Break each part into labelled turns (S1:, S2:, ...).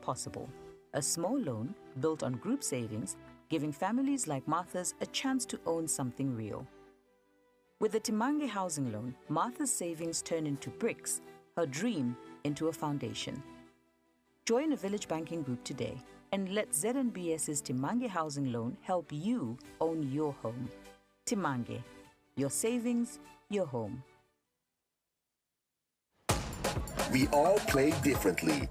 S1: possible. A small loan built on group savings, giving families like Martha's a chance to own something real. With the Timange housing loan, Martha's savings turn into bricks, her dream into a foundation. Join a village banking group today and let ZNBS's Timange housing loan help you own your home. Timange, your savings, your home.
S2: We all play differently.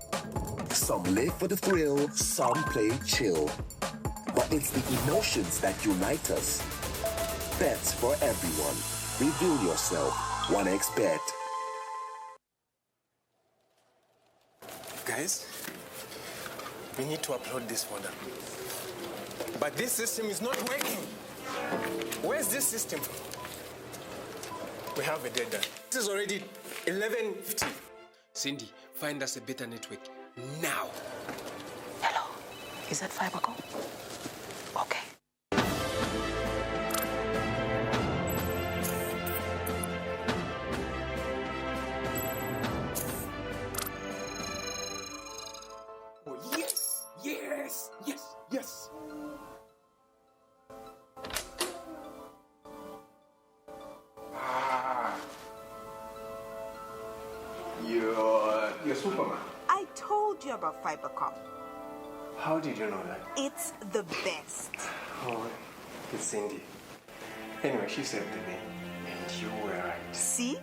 S2: Some live for the thrill, some play chill. But it's the emotions that unite us. Bets for everyone. Reveal yourself. 1xBet.
S3: Guys, we need to upload this folder. But this system is not working. Where's this system? We have a deadline. This is already 11:50.
S4: Cindy, find us a better network now.
S5: Hello, is that Fibercom? Okay.
S3: Oh, yes, yes, yes, yes. You're Superman.
S6: I told you about Fibercom.
S3: How did you know that?
S6: It's the best.
S3: Oh, it's Cindy. Anyway, she saved the name, and you were right.
S6: See?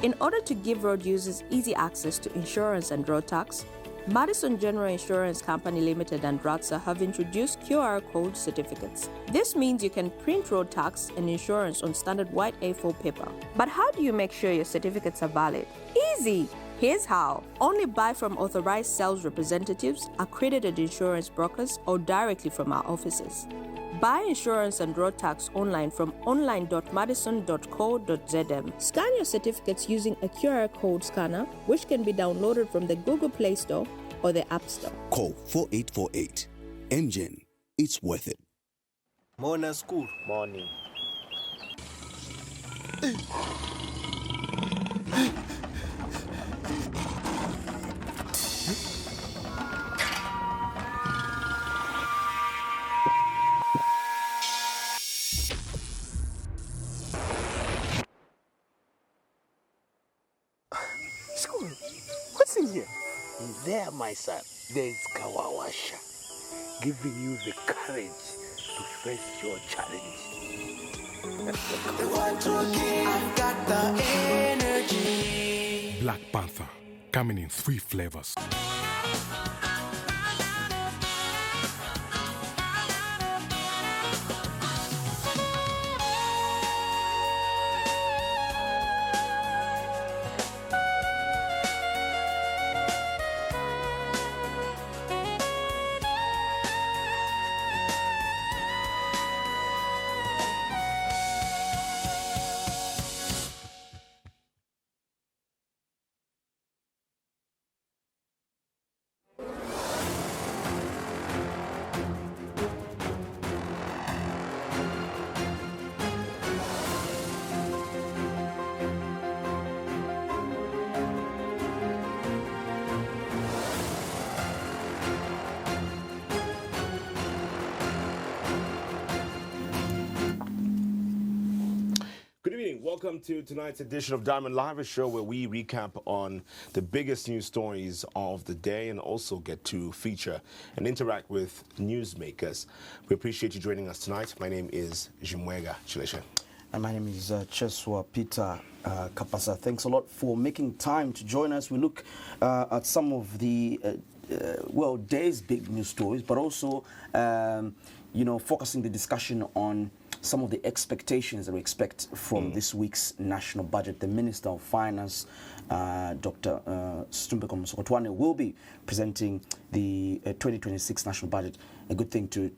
S7: In order to give road users easy access to insurance and road tax, Madison General Insurance Company Limited and RATSA have introduced QR code certificates. This means you can print road tax and insurance on standard white A4 paper. But how do you make sure your certificates are valid? Easy! Here's how. Only buy from authorized sales representatives, accredited insurance brokers, or directly from our offices. Buy insurance and road tax online from online.madison.co.zm. Scan your certificates using a QR code scanner, which can be downloaded from the Google Play Store or the App Store.
S8: Call 4848. Engine, it's worth it.
S9: Morning, school.
S10: Morning.
S9: School, what's in here?
S10: There, my son, there is Kawawasha, giving you the courage to face your challenge.
S11: I've got the energy.
S12: Black Panther, coming in 3 flavors.
S13: Welcome to tonight's edition of Diamond Live, a show where we recap on the biggest news stories of the day and also get to feature and interact with newsmakers. We appreciate you joining us tonight. My name is Chimweka Cheswa.
S14: And my name is Cheswa Peter Kapasa. Thanks a lot for making time to join us. We look at some of the, day's big news stories, but also, focusing the discussion on some of the expectations that we expect from this week's national budget. The Minister of Finance, Dr. Chimweka Cheswa, will be presenting the 2026 national budget. A good thing to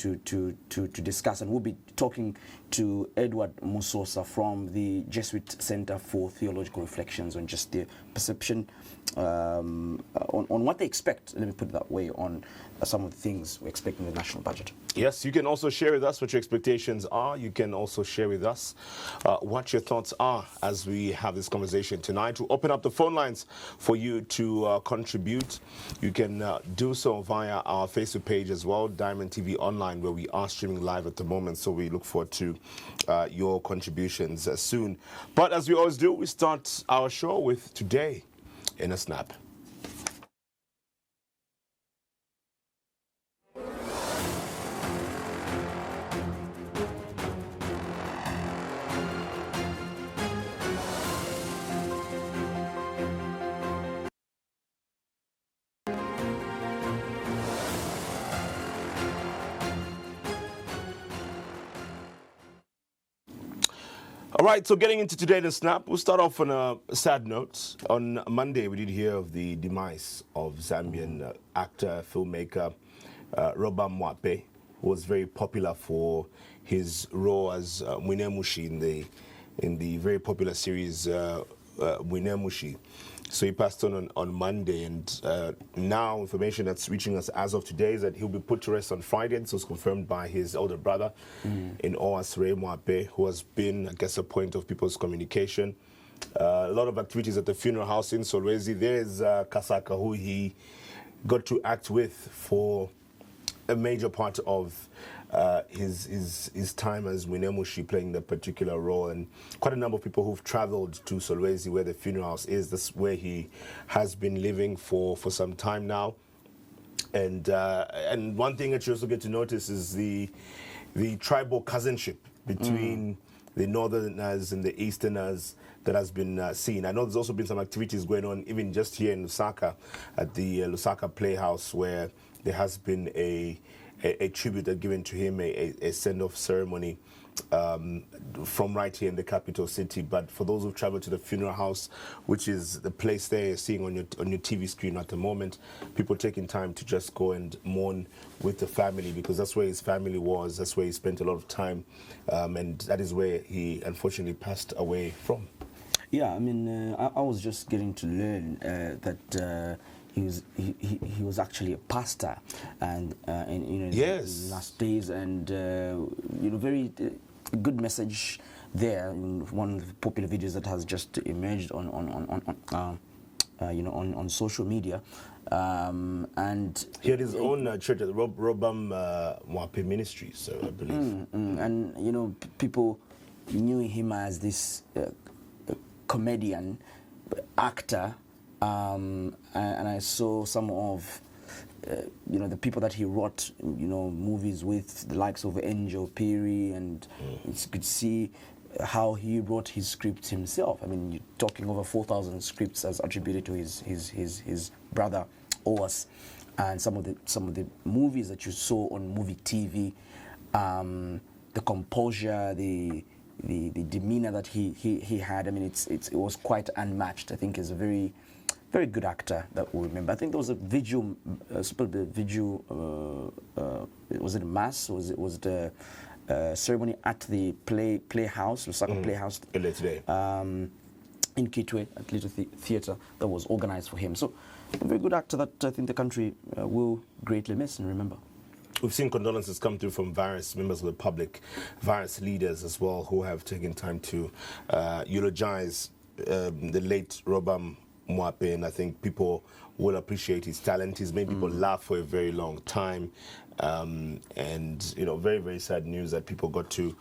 S14: discuss, and we'll be talking to Edward Musosa from the Jesuit Center for Theological Reflections on just their perception on what they expect, let me put it that way, on some of the things we're expecting in the national budget.
S13: Yes, you can also share with us what your expectations are. You can also share with us what your thoughts are as we have this conversation tonight. We'll open up the phone lines for you to contribute. You can do so via our Facebook page as well, Diamond TV Online, where we are streaming live at the moment. So we look forward to your contributions soon. But as we always do, we start our show with Today in a Snap. All right, so getting into Today in a Snap, we'll start off on a sad note. On Monday, we did hear of the demise of Zambian actor, filmmaker, Robam Mwape, who was very popular for his role as Mwinemushi in the very popular series Mwinemushi. So he passed on Monday, and now information that's reaching us as of today is that he'll be put to rest on Friday. This was confirmed by his elder brother, in Oasre Mwape, who has been, I guess, a point of people's communication. A lot of activities at the funeral house in Solwezi. There's Kasaka, who he got to act with for a major part of his time as Mwinemushi, playing that particular role, and quite a number of people who've traveled to Solwezi, where the funeral house is. That's where he has been living for some time now. And one thing that you also get to notice is the tribal cousinship between the Northerners and the Easterners that has been seen. I know there's also been some activities going on even just here in Lusaka at the Lusaka Playhouse, where there has been a tribute that given to him, a send-off ceremony from right here in the capital city. But for those who've traveled to the funeral house, which is the place there you're seeing on your TV screen at the moment, people taking time to just go and mourn with the family, because that's where his family was, that's where he spent a lot of time, and that is where he unfortunately passed away from.
S14: Yeah, I mean, I was just getting to learn that he was actually a pastor, and in the last days, and very good message there in one of the popular videos that has just emerged on social media, and
S13: he had his own church at Robam Mwape Ministries, I believe,
S14: and people knew him as this comedian, actor. And I saw some of, the people that he wrote, movies with, the likes of Angel Perry, and you could see how he wrote his scripts himself. I mean, you're talking over 4,000 scripts as attributed to his brother Oas, and some of the movies that you saw on movie TV, the composure, the demeanor that he had. I mean, it was quite unmatched. I think is a very good actor that we remember. I think there was a visual, was it a mass? Was it the ceremony at the Playhouse, Lusaka Playhouse?
S13: Today.
S14: In Kitwe, at Little Theatre, that was organized for him. So, a very good actor that I think the country will greatly miss and remember.
S13: We've seen condolences come through from various members of the public, various leaders as well, who have taken time to eulogize the late Robam Mwape, and I think people will appreciate his talent. He's made people laugh for a very long time, and very, very sad news that people got to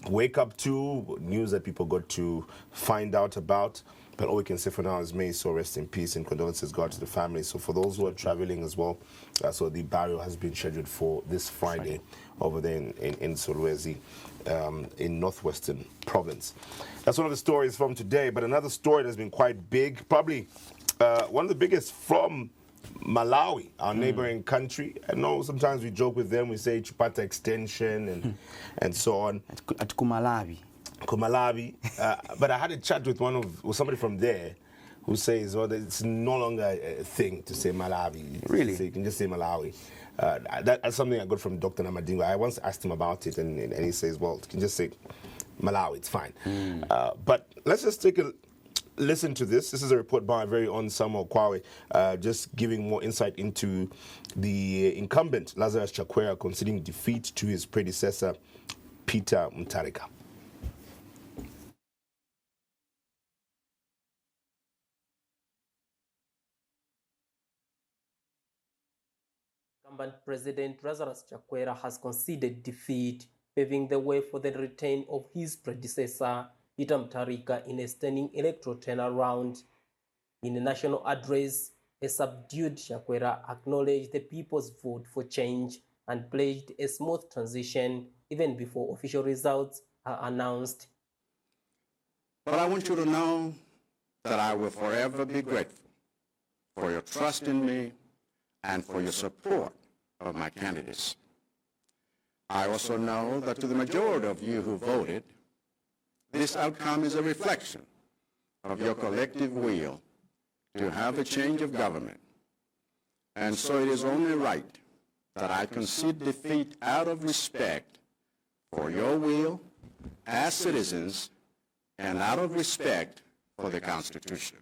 S13: wake up to, news that people got to find out about. But all we can say for now is may his soul rest in peace, and condolences go out to the family. So for those who are traveling as well, so the burial has been scheduled for this Friday over there in Solwezi, in Northwestern Province. That's one of the stories from today. But another story that's been quite big, probably one of the biggest from Malawi, our neighboring country. I know sometimes we joke with them, we say Chupata extension and so on.
S14: At Kumalawi.
S13: But I had a chat with somebody from there who says, well, it's no longer a thing to say Malawi.
S14: Really?
S13: So you can just say Malawi. That's something I got from Dr. Namadingo. I once asked him about it, and he says, well, you can just say Malawi, it's fine. But let's just take a listen to this. This is a report by our very own Samuel Kwawe, just giving more insight into the incumbent, Lazarus Chakwera, conceding defeat to his predecessor, Peter Mutharika.
S15: Incumbent President Lazarus Chakwera has conceded defeat, paving the way for the return of his predecessor, Peter Mutharika, in a stunning electoral turnaround. In a national address, a subdued Chakwera acknowledged the people's vote for change and pledged a smooth transition even before official results are announced.
S16: But I want you to know that I will forever be grateful for your trust in me and for your support of my candidates. I also know that to the majority of you who voted, this outcome is a reflection of your collective will to have a change of government. And so it is only right that I concede defeat out of respect for your will as citizens and out of respect for the Constitution.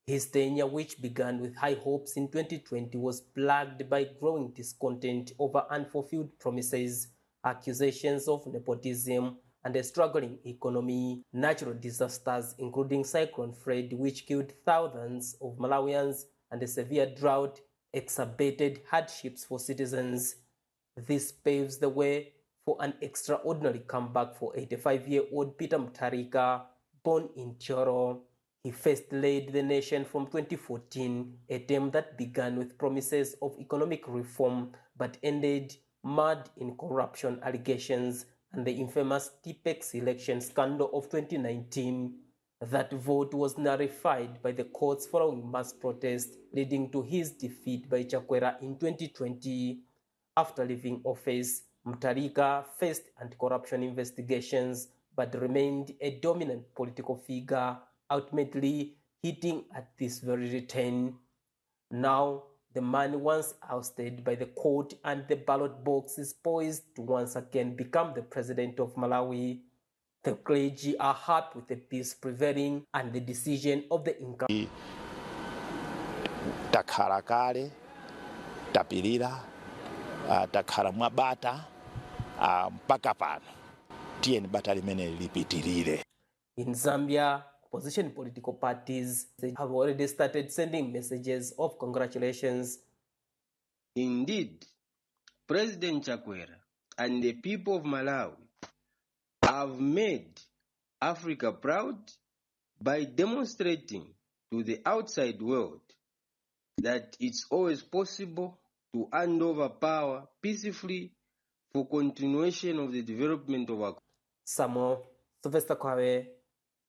S15: His tenure, which began with high hopes in 2020, was plagued by growing discontent over unfulfilled promises, accusations of nepotism, and a struggling economy. Natural disasters, including Cyclone Fred, which killed thousands of Malawians, and a severe drought, exacerbated hardships for citizens. This paves the way for an extraordinary comeback for 85-year-old Peter Mutharika, born in Choro. He first led the nation from 2014, a term that began with promises of economic reform but ended marred in corruption allegations and the infamous TPEX election scandal of 2019. That vote was nullified by the courts following mass protests, leading to his defeat by Chakwera in 2020. After leaving office, Mutharika faced anti-corruption investigations but remained a dominant political figure, ultimately hitting at this very return. Now, the man once ousted by the court and the ballot box is poised to once again become the president of Malawi. The clergy are happy with the peace prevailing and the decision of the incumbent.
S17: Takhala kale, tapirira, takhala mwabata, mpaka pano. Tieni bata limene lipitirire.
S15: In Zambia, opposition political parties have already started sending messages of congratulations.
S18: Indeed, President Chakwera and the people of Malawi have made Africa proud by demonstrating to the outside world that it's always possible to hand over power peacefully for continuation of the development of our country.
S15: Samuel Sylvester Kwawe,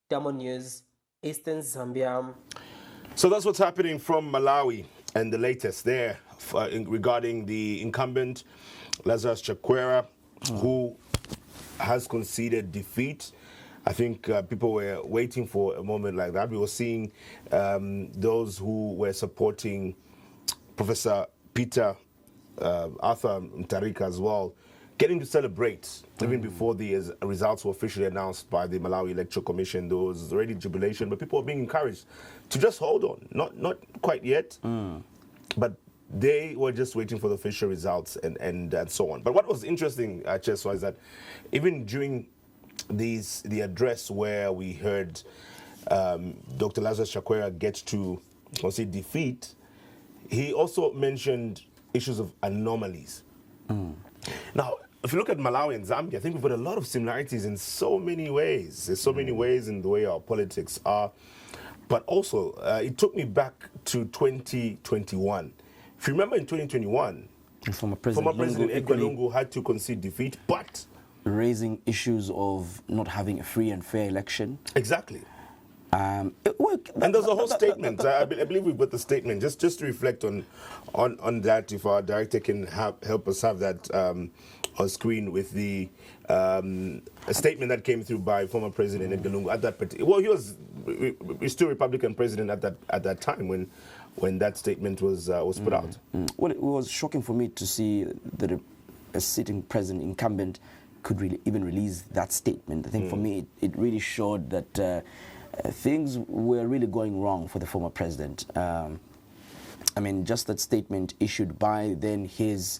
S15: Diamond News, Eastern Zambia.
S13: So that's what's happening from Malawi, and the latest there regarding the incumbent Lazarus Chakwera, who has conceded defeat. I think people were waiting for a moment like that. We were seeing those who were supporting Professor Peter Arthur Mutharika as well, getting to celebrate even before the results were officially announced by the Malawi Electoral Commission. There was already jubilation, but people were being encouraged to just hold on. Not quite yet, but they were just waiting for the official results and so on. But what was interesting, Cheswa, is that even during the address where we heard Dr. Lazarus Chakwera get to concede defeat, he also mentioned issues of anomalies. Now, if you look at Malawi and Zambia, I think we've got a lot of similarities in so many ways. There's so many ways in the way our politics are. But also, it took me back to 2021. If you remember in 2021, former President Edgar Lungu had to concede defeat, but
S14: raising issues of not having a free and fair election.
S13: Exactly. And there's a whole statement. I believe we've got the statement. Just to reflect on that, if our director can help us have that on screen with the a statement that came through by former President Edgar Lungu at that well, he was still Republican president at that time when that statement was put out.
S14: Well, it was shocking for me to see that a sitting president incumbent could really even release that statement. I think for me it really showed that things were really going wrong for the former president. I mean, just that statement issued by then his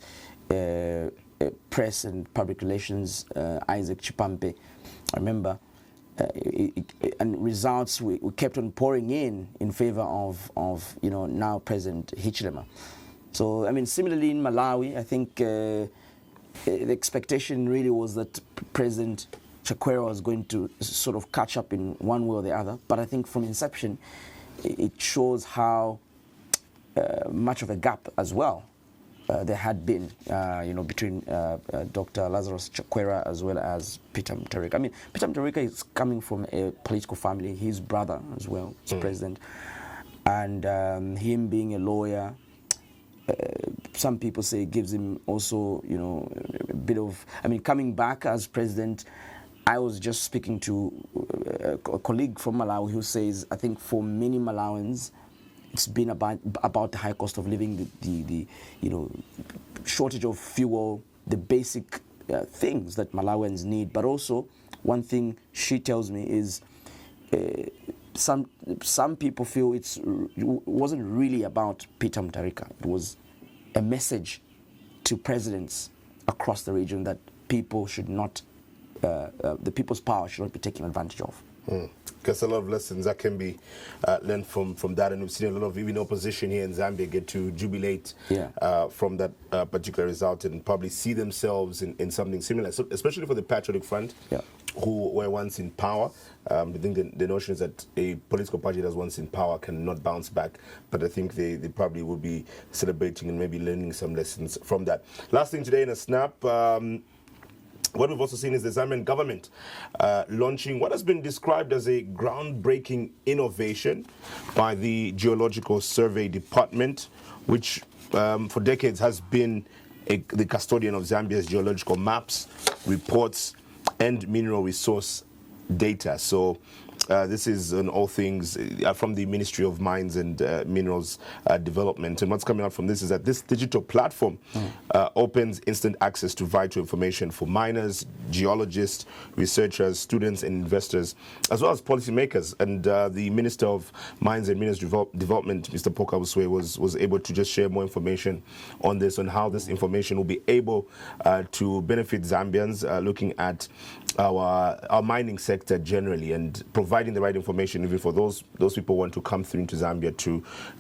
S14: press and public relations, Isaac Chipampe, I remember, and results we kept on pouring in favor of now President Hichilema. So, I mean, similarly in Malawi, I think the expectation really was that President Chakwera was going to sort of catch up in one way or the other. But I think from inception, it shows how much of a gap as well there had been, between Dr. Lazarus Chakwera as well as Peter Mutharika. I mean, Peter Mutharika is coming from a political family. His brother as well is president. And him being a lawyer, some people say it gives him also, a bit of, coming back as president. I was just speaking to a colleague from Malawi who says, I think for many Malawians, it's been about the high cost of living, the shortage of fuel, the basic things that Malawians need. But also, one thing she tells me is some people feel it wasn't really about Peter Mutharika. It was a message to presidents across the region that people should not, the people's power should not be taken advantage of.
S13: Because a lot of lessons that can be learned from that, and we've seen a lot of even opposition here in Zambia get to jubilate from that particular result and probably see themselves in something similar. So especially for the Patriotic Front, who were once in power. I think the notion is that a political party that's once in power cannot bounce back, but I think they probably will be celebrating and maybe learning some lessons from that. Last thing today in a snap. What we've also seen is the Zambian government launching what has been described as a groundbreaking innovation by the Geological Survey Department, which for decades has been the custodian of Zambia's geological maps, reports, and mineral resource data. So this is on all things from the Ministry of Mines and Minerals Development. And what's coming out from this is that this digital platform opens instant access to vital information for miners, geologists, researchers, students, and investors, as well as policymakers. And the Minister of Mines and Minerals Development, Mr. Pokabuswe, was able to just share more information on this, on how this information will be able to benefit Zambians looking at our mining sector generally, and providing the right information even for those people who want to come through into Zambia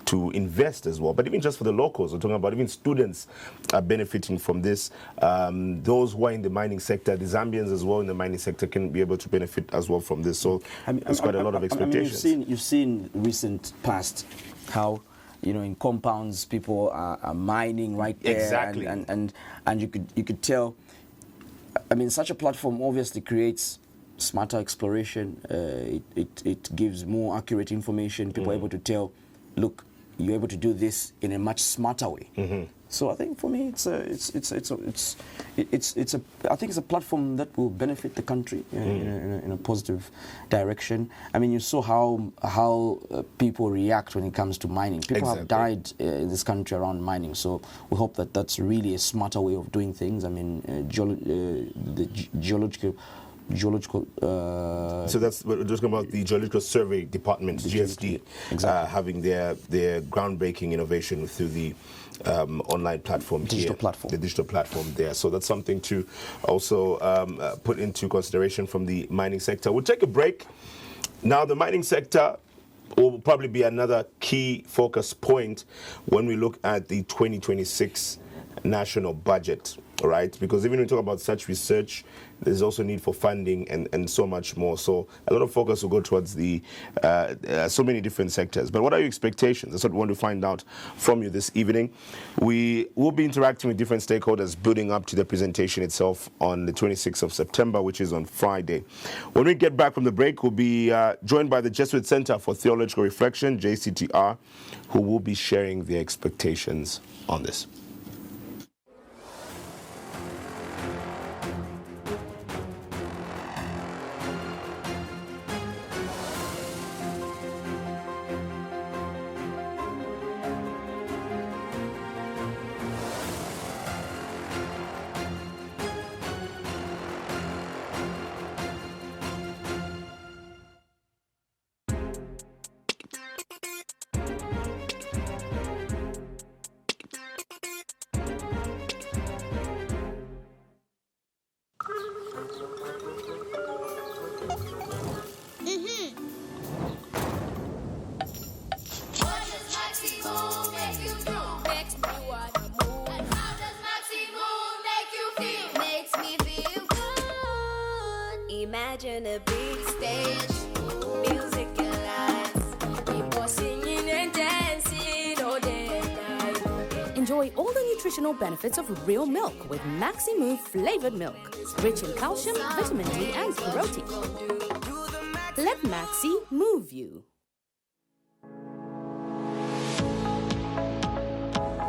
S13: to invest as well. But even just for the locals, we're talking about even students are benefiting from this. Those who are in the mining sector, the Zambians as well in the mining sector, can be able to benefit as well from this. So there's quite a lot of expectations.
S14: You've seen recent past how in compounds people are mining right there.
S13: Exactly.
S14: And you could tell. Such a platform obviously creates smarter exploration. It gives more accurate information. People are able to tell, look, you're able to do this in a much smarter way. So I think for me, I think it's a platform that will benefit the country in a positive direction. You saw how people react when it comes to mining. People have died in this country around mining. So we hope that that's really a smarter way of doing things. The geological.
S13: So that's we're talking about the Geological Survey Department, GSD, having their groundbreaking innovation through the online platform, the digital platform there. So that's something to also put into consideration from the mining sector. We'll take a break. Now, the mining sector will probably be another key focus point when we look at the 2026 national budget, right? Because even when we talk about such research, there's also need for funding and so much more. So a lot of focus will go towards the so many different sectors. But what are your expectations? That's what we want to find out from you this evening. We will be interacting with different stakeholders building up to the presentation itself on the 26th of September, which is on Friday. When we get back from the break, we'll be joined by the Jesuit Center for Theological Reflection, JCTR, who will be sharing their expectations on this.
S19: Imagine a big stage, music and lights, people singing and dancing all day and night.
S20: Enjoy all the nutritional benefits of real milk with Maxi Move flavored milk. Rich in calcium, vitamin D, and protein. Let Maxi move you.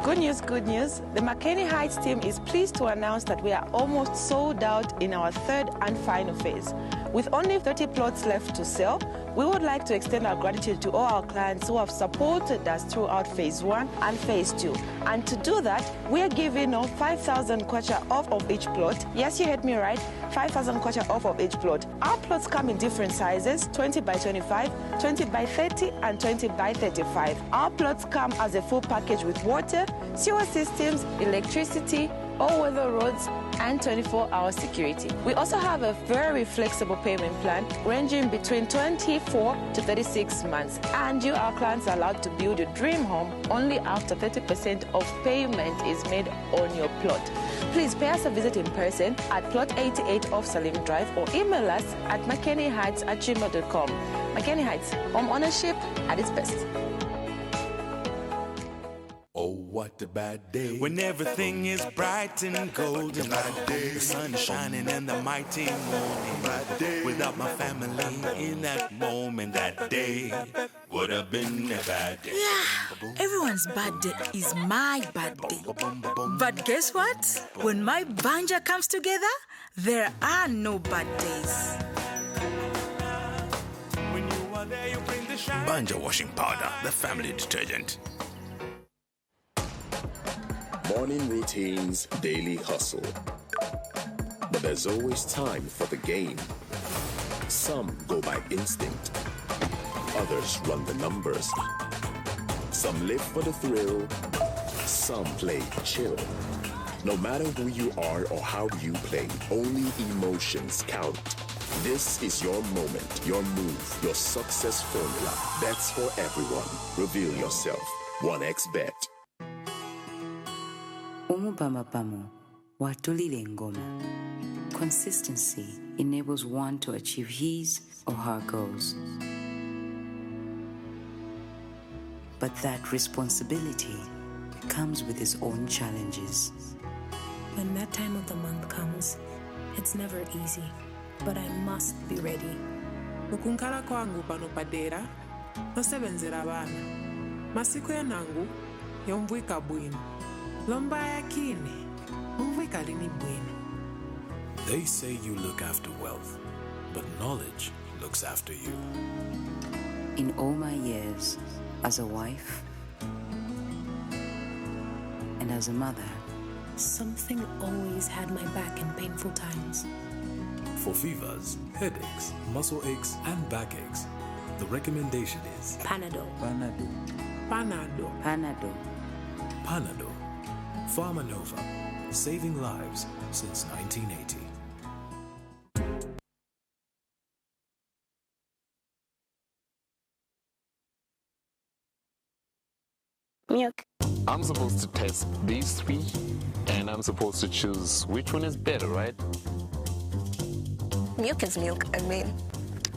S21: Good news, good news. The McKinney Heights team is pleased to announce that we are almost sold out in our third and final phase. With only 30 plots left to sell, we would like to extend our gratitude to all our clients who have supported us throughout phase 1 and phase 2. And to do that, we are giving out 5,000 kwacha off of each plot. Yes, you heard me right, 5,000 kwacha off of each plot. Our plots come in different sizes, 20 by 25, 20 by 30, and 20 by 35. Our plots come as a full package with water, sewer systems, electricity, all-weather roads, and 24-hour security. We also have a very flexible payment plan ranging between 24 to 36 months. And you, our clients, are allowed to build your dream home only after 30% of payment is made on your plot. Please pay us a visit in person at plot 88 off Salim Drive or email us at mckinneyheights@gmail.com. McKinney Heights, home ownership at its best.
S22: Oh, what a bad day. When everything is bright and golden. The sun is shining and the mighty morning. Without my family in that moment, that day would have been a bad day.
S23: Yeah, everyone's bad day is my bad day. But guess what? When my banja comes together, there are no bad days.
S22: Banja washing powder, the family detergent.
S2: Morning routines, daily hustle. But there's always time for the game. Some go by instinct. Others run the numbers. Some live for the thrill. Some play chill. No matter who you are or how you play, only emotions count. This is your moment, your move, your success formula. Bets for everyone. Reveal yourself. 1xBet.
S1: Umubamabamo watulile ngoma. Consistency enables one to achieve his or her goals. But that responsibility comes with its own challenges.
S24: When that time of the month comes, it's never easy, but I must be ready.
S25: Ukunkala kwangu pano padera, nosebenzera abana. Masiku yanangu, yomvwika bwino. Lomba yakini, mvwika lini bwino.
S26: They say you look after wealth, but knowledge looks after you.
S1: In all my years, as a wife and as a mother,
S24: something always had my back in painful times.
S26: For fevers, headaches, muscle aches, and backaches, the recommendation is
S24: Panadol.
S26: Panadol.
S25: Panadol.
S1: Panadol.
S26: Panadol. Pharmanova, saving lives since 1980.
S27: Milk.
S28: I'm supposed to test these three, and I'm supposed to choose which one is better, right?
S27: Milk is milk, I mean.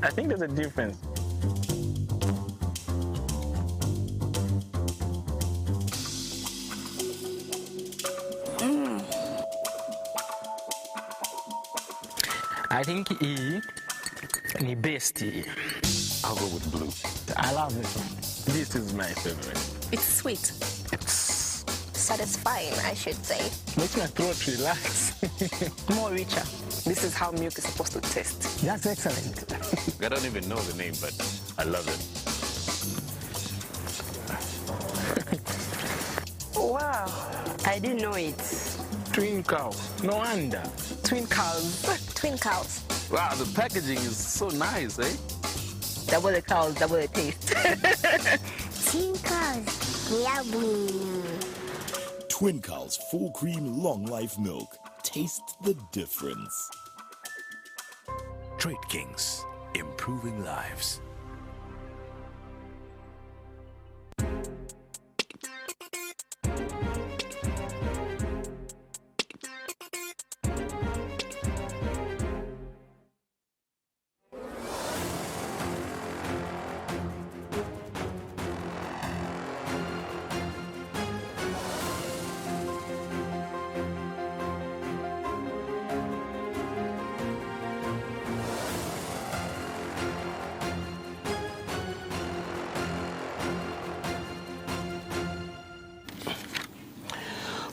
S28: I think there's a difference.
S29: I think E ni best E.
S28: I'll go with blue.
S29: I love this one.
S28: This is my favorite.
S27: It's sweet.
S28: It's
S27: satisfying, I should say.
S29: Makes my throat relax.
S27: More richer. This is how milk is supposed to taste.
S29: That's excellent.
S28: I don't even know the name, but I love it.
S27: Wow. I didn't know it.
S29: Twin cow. No wonder.
S27: Twin cows. Twin cows.
S28: Wow, the packaging is so nice, eh?
S27: Double the cows, double the taste.
S30: Twin cows. Yum.
S22: Twin Cows full cream long life milk. Taste the difference. Trade Kings, improving lives.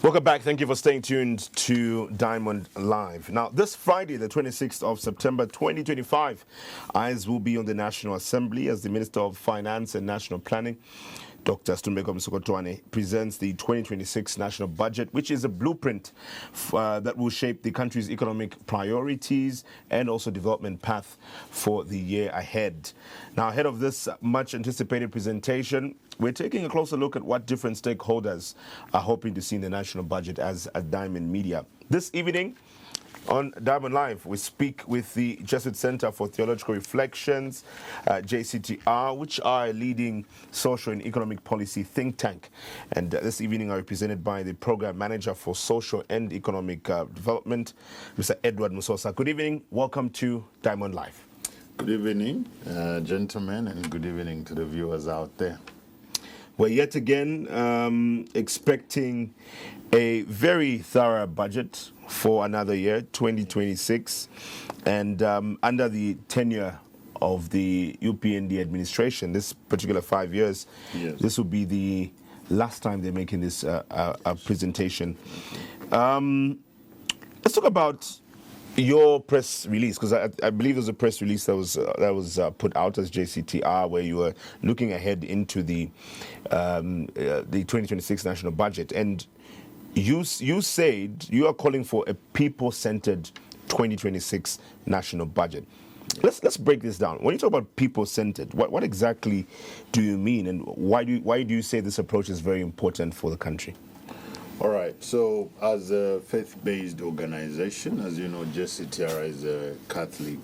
S13: Welcome back. Thank you for staying tuned to Diamond Live. Now, this Friday, the 26th of September 2025, eyes will be on the National Assembly as the Minister of Finance and National Planning, Dr. Chimweka Cheswa, presents the 2026 National Budget, which is a blueprint that will shape the country's economic priorities and also development path for the year ahead. Now, ahead of this much anticipated presentation, we're taking a closer look at what different stakeholders are hoping to see in the national budget as a Diamond Media. This evening, on Diamond Live, we speak with the Jesuit Center for Theological Reflections, JCTR, which are a leading social and economic policy think tank. And this evening are represented by the Program Manager for Social and Economic Development, Mr. Edward Musosa. Good evening. Welcome to Diamond Live.
S3: Good evening, gentlemen, and good evening to the viewers out there.
S13: We're yet again expecting a very thorough budget for another year, 2026, and under the tenure of the UPND administration, this particular 5 years, this will be the last time they're making this presentation. Let's talk about your press release, because I believe there's a press release that was put out as JCTR, where you were looking ahead into the 2026 national budget, and you said you are calling for a people-centered 2026 national budget. Let's break this down. When you talk about people-centered, what exactly do you mean, and why do you say this approach is very important for the country?
S3: All right. So, as a faith-based organization, as you know, JCTR is a Catholic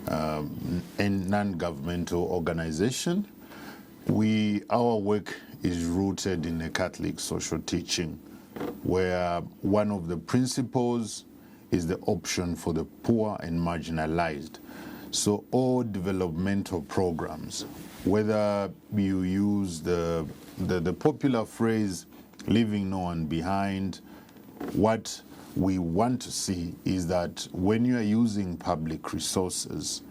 S3: and non-governmental organization. Our work is rooted in a Catholic social teaching, where one of the principles is the option for the poor and marginalized. So all developmental programs, whether you use the popular phrase, leaving no one behind, what we want to see is that when you are using public resources,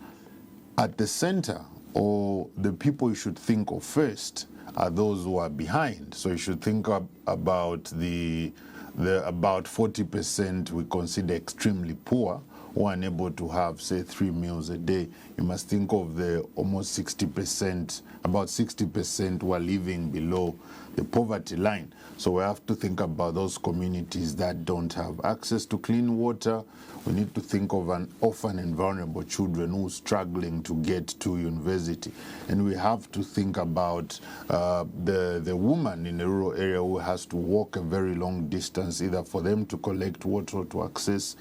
S3: at the center, or the people you should think of first, are those who are behind. So you should think about the about 40% we consider extremely poor, who are unable to have, say, 3 meals a day. You must think of the almost 60%, about 60% who are living below the poverty line. So we have to think about those communities that don't have access to clean water. We need to think of an orphan and vulnerable children who are struggling to get to university. And we have to think about the woman in a rural area who has to walk a very long distance, either for them to collect water or to access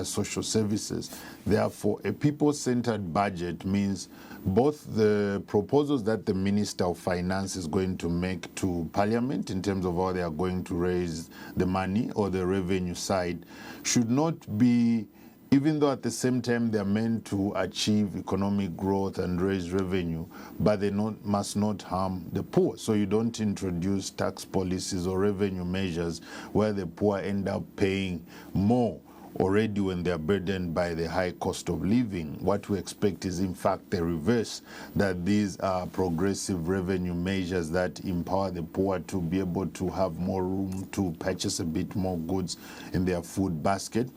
S3: social services. Therefore, a people-centered budget means both the proposals that the Minister of Finance is going to make to Parliament in terms of how they are going to raise the money or the revenue side should not be, even though at the same time they are meant to achieve economic growth and raise revenue, but they must not harm the poor. So you don't introduce tax policies or revenue measures where the poor end up paying more already when they are burdened by the high cost of living. What we expect is, in fact, the reverse, that these are progressive revenue measures that empower the poor to be able to have more room to purchase a bit more goods in their food basket.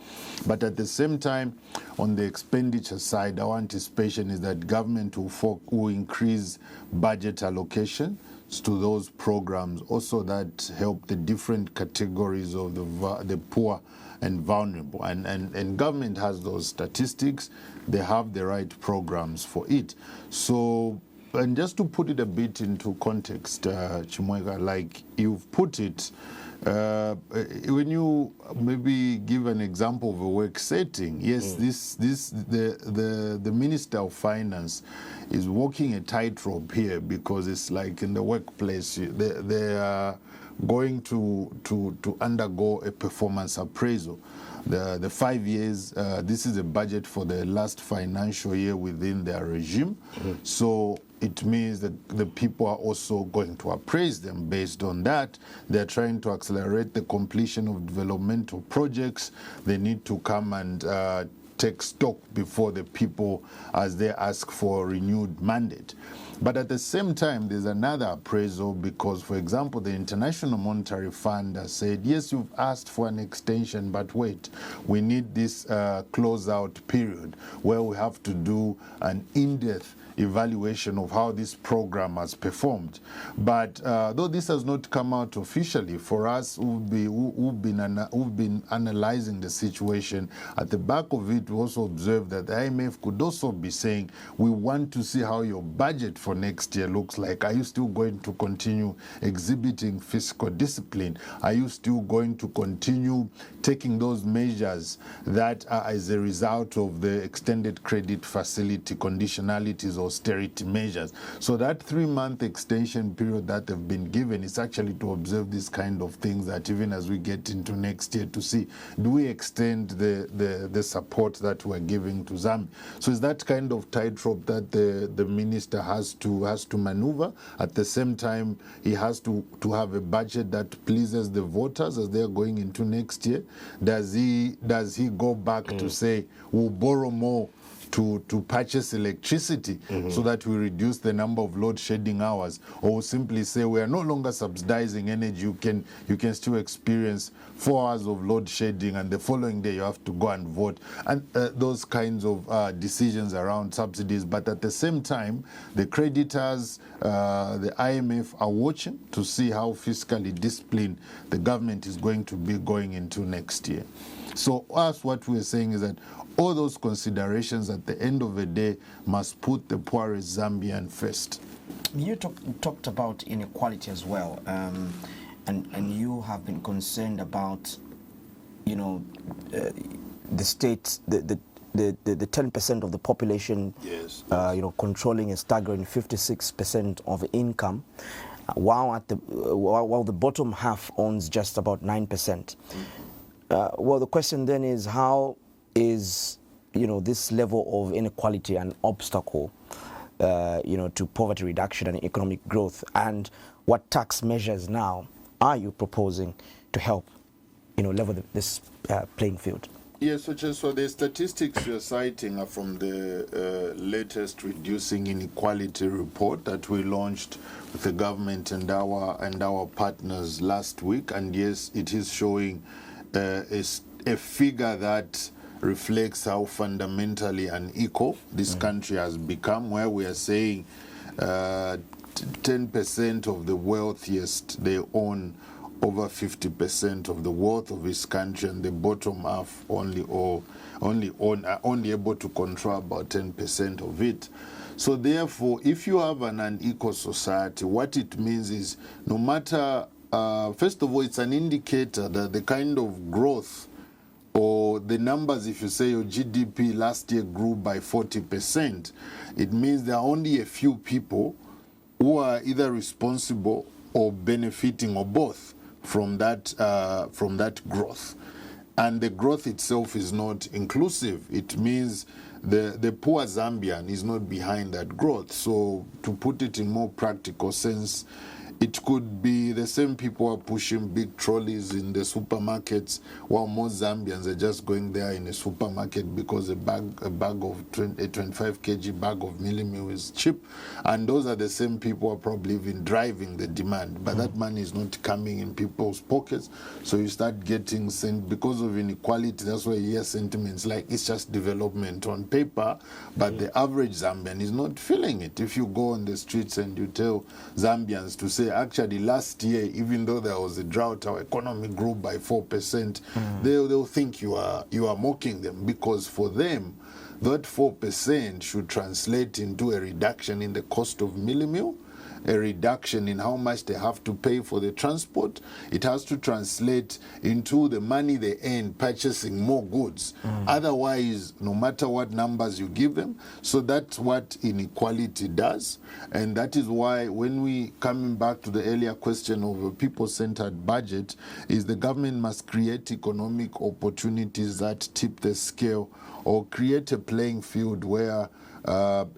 S3: But at the same time, on the expenditure side, our anticipation is that government will increase budget allocation to those programs also that help the different categories of the poor and vulnerable. And government has those statistics. They have the right programs for it. So, and just to put it a bit into context, Chimweka, like you've put it, when you maybe give an example of a work setting, yes, the Minister of Finance is walking a tightrope here, because it's like in the workplace, they are going to undergo a performance appraisal. The 5 years, this is a budget for the last financial year within their regime. So it means that the people are also going to appraise them based on that. They're trying to accelerate the completion of developmental projects. They need to come and take stock before the people as they ask for a renewed mandate. But at the same time, there's another appraisal because, for example, the International Monetary Fund has said, yes, you've asked for an extension, but wait, we need this close-out period where we have to do an in-depth evaluation of how this program has performed. But though this has not come out officially, for us who've been analyzing the situation, at the back of it, we also observed that the IMF could also be saying, we want to see how your budget for next year looks like. Are you still going to continue exhibiting fiscal discipline? Are you still going to continue taking those measures that are as a result of the extended credit facility conditionalities, austerity measures? So that 3-month extension period that they've been given is actually to observe these kind of things, that even as we get into next year, to see, do we extend the support that we're giving to Zambia? So it's that kind of tightrope that the minister has to maneuver. At the same time, he has to have a budget that pleases the voters as they're going into next year. Does he go back to say, we'll borrow more to purchase electricity so that we reduce the number of load shedding hours, or simply say we are no longer subsidizing energy, you can still experience 4 hours of load shedding and the following day you have to go and vote, and those kinds of decisions around subsidies. But at the same time, the creditors, the IMF are watching to see how fiscally disciplined the government is going to be going into next year. So us, what we're saying is that all those considerations at the end of the day must put the poorest Zambian first.
S14: You talked about inequality as well, and you have been concerned about, the state, the 10% of the population,
S3: yes.
S14: Controlling a staggering 56% of income, while the bottom half owns just about 9%. Well, the question then is, how is this level of inequality an obstacle to poverty reduction and economic growth, and what tax measures now are you proposing to help level this playing field?
S3: Yes, so the statistics you're citing are from the latest Reducing Inequality report that we launched with the government and our partners last week, and yes, it is showing a figure that reflects how fundamentally unequal this country has become, where we are saying 10% of the wealthiest, they own over 50% of the wealth of this country, and the bottom half only able to control about 10% of it. So therefore, if you have an unequal society, what it means is, no matter, first of all, it's an indicator that the kind of growth or the numbers, if you say your GDP last year grew by 40%, it means there are only a few people who are either responsible or benefiting, or both, from that growth. And the growth itself is not inclusive. It means the poor Zambian is not behind that growth. So to put it in more practical sense, it could be the same people are pushing big trolleys in the supermarkets, while most Zambians are just going there in a supermarket because a 25 kg bag of millimil is cheap. And those are the same people who are probably even driving the demand. But that money is not coming in people's pockets. So you start getting sent, because of inequality, that's why you hear sentiments like it's just development on paper, but the average Zambian is not feeling it. If you go on the streets and you tell Zambians to say, actually last year, even though there was a drought, our economy grew by 4%, they'll think you are mocking them, because for them that 4% should translate into a reduction in the cost of millimil, a reduction in how much they have to pay for the transport. It has to translate into the money they earn purchasing more goods. Otherwise, no matter what numbers you give them, so that's what inequality does. And that is why, when we, coming back to the earlier question of a people-centered budget, is the government must create economic opportunities that tip the scale, or create a playing field where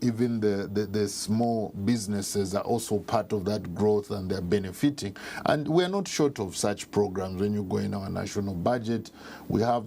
S3: even the small businesses are also part of that growth and they're benefiting. And we're not short of such programs. When you go in our national budget, we have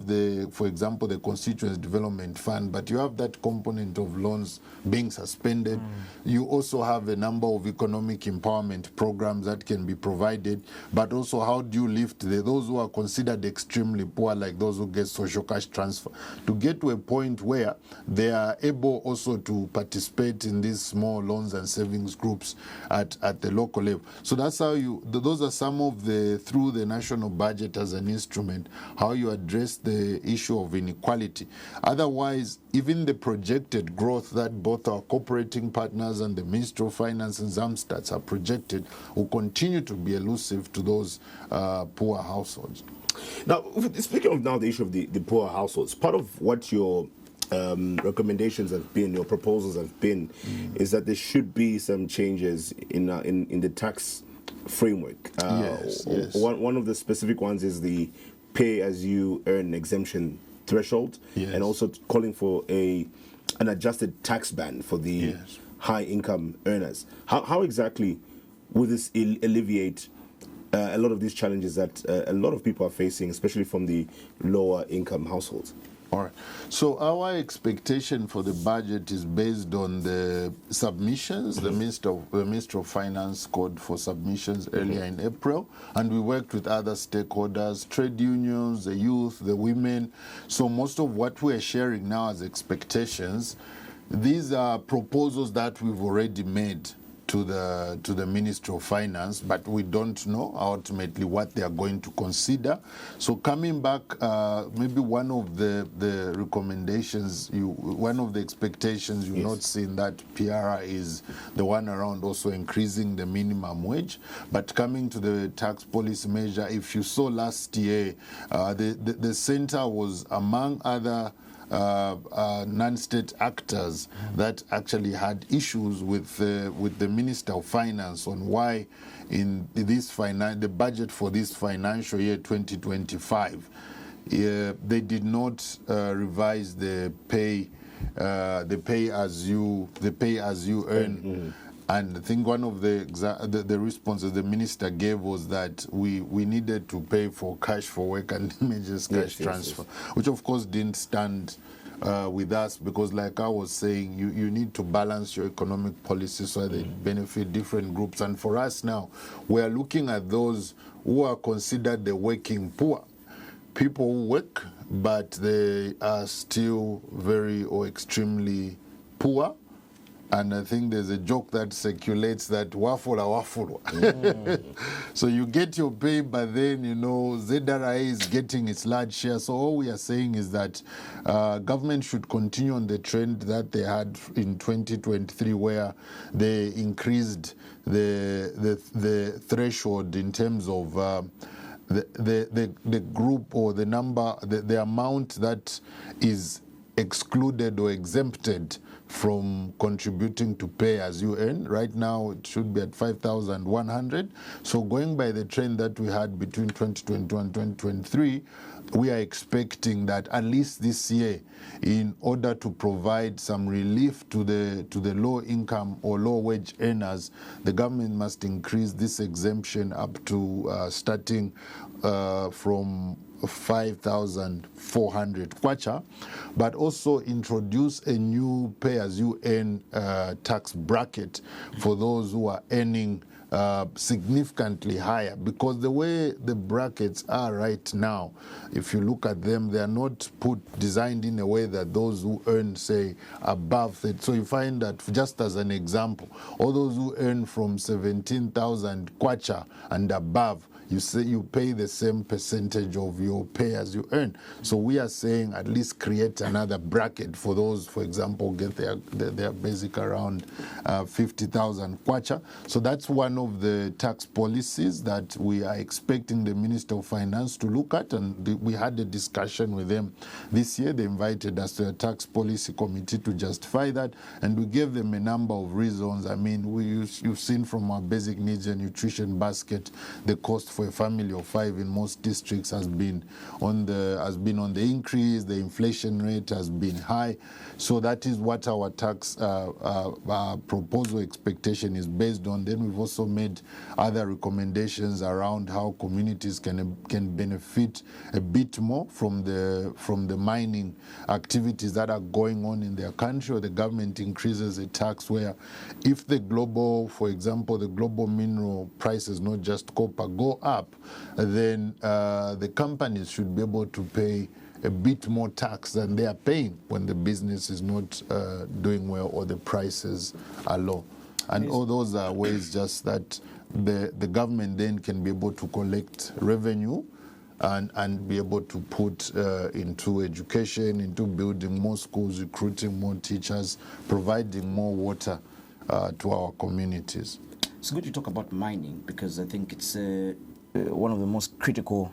S3: for example, the Constituency Development Fund, but you have that component of loans being suspended. You also have a number of economic empowerment programs that can be provided, but also how do you lift those who are considered extremely poor, like those who get social cash transfer, to get to a point where they are able also to participate in these small loans and savings groups at the local level. So that's how those are some of through the national budget as an instrument, how you address the issue of inequality. Otherwise, even the projected growth that both our cooperating partners and the Ministry of Finance and Zamstats are projected will continue to be elusive to those poor households.
S13: Now, speaking of the issue of the poor households, part of what your recommendations have been, your proposals have been, is that there should be some changes in the tax framework.
S3: Yes.
S13: One of the specific ones is the pay-as-you-earn exemption threshold, and also calling for an adjusted tax band for the high-income earners. How exactly will this alleviate a lot of these challenges that a lot of people are facing, especially from the lower-income households?
S3: All right. So our expectation for the budget is based on the submissions. The Minister of Finance called for submissions earlier in April, and we worked with other stakeholders, trade unions, the youth, the women. So most of what we're sharing now as expectations, these are proposals that we've already made to the Ministry of Finance, but we don't know ultimately what they are going to consider. So coming back, maybe one of the recommendations, one of the expectations you've not seen that PRR is the one around also increasing the minimum wage. But coming to the tax policy measure, if you saw last year, the center was among other non-state actors that actually had issues with the Minister of Finance on why in the budget for this financial year 2025 they did not revise the pay as you earn. And I think one of the responses the minister gave was that we needed to pay for cash for work and images cash transfer, which of course didn't stand with us, because like I was saying, you need to balance your economic policy so that they benefit different groups. And for us now, we are looking at those who are considered the working poor, people who work, but they are still very or extremely poor. And I think there's a joke that circulates that wafula. So you get your pay, but then, ZRA is getting its large share. So all we are saying is that government should continue on the trend that they had in 2023, where they increased the threshold in terms of the group or the number, the amount that is excluded or exempted from contributing to pay as you earn. Right now it should be at 5,100. So going by the trend that we had between 2021 and 2023, we are expecting that at least this year, in order to provide some relief to the low income or low wage earners, the government must increase this exemption up to starting from 5,400 kwacha, but also introduce a new pay-as-you-earn tax bracket for those who are earning significantly higher, because the way the brackets are right now, if you look at them, they are not designed in a way that those who earn, say, above that. So you find that, just as an example, all those who earn from 17,000 kwacha and above, you pay the same percentage of your pay as you earn. So we are saying at least create another bracket for those, for example, get their basic around 50,000 kwacha. So that's one of the tax policies that we are expecting the Minister of Finance to look at, and we had a discussion with them this year. They invited us to a tax policy committee to justify that, and we gave them a number of reasons. I mean, you've seen from our basic needs and nutrition basket, the cost for for a family of 5 in most districts has been on the increase. The inflation rate has been high. So that is what our tax proposal expectation is based on. Then we've also made other recommendations around how communities can benefit a bit more from the mining activities that are going on in their country, or the government increases a tax where if the global, for example, the global mineral prices, not just copper, go up, then the companies should be able to pay a bit more tax than they are paying when the business is not doing well or the prices are low. And all those are ways just that the government then can be able to collect revenue and be able to put into education, into building more schools, recruiting more teachers, providing more water to our communities.
S14: It's good to talk about mining, because I think it's one of the most critical,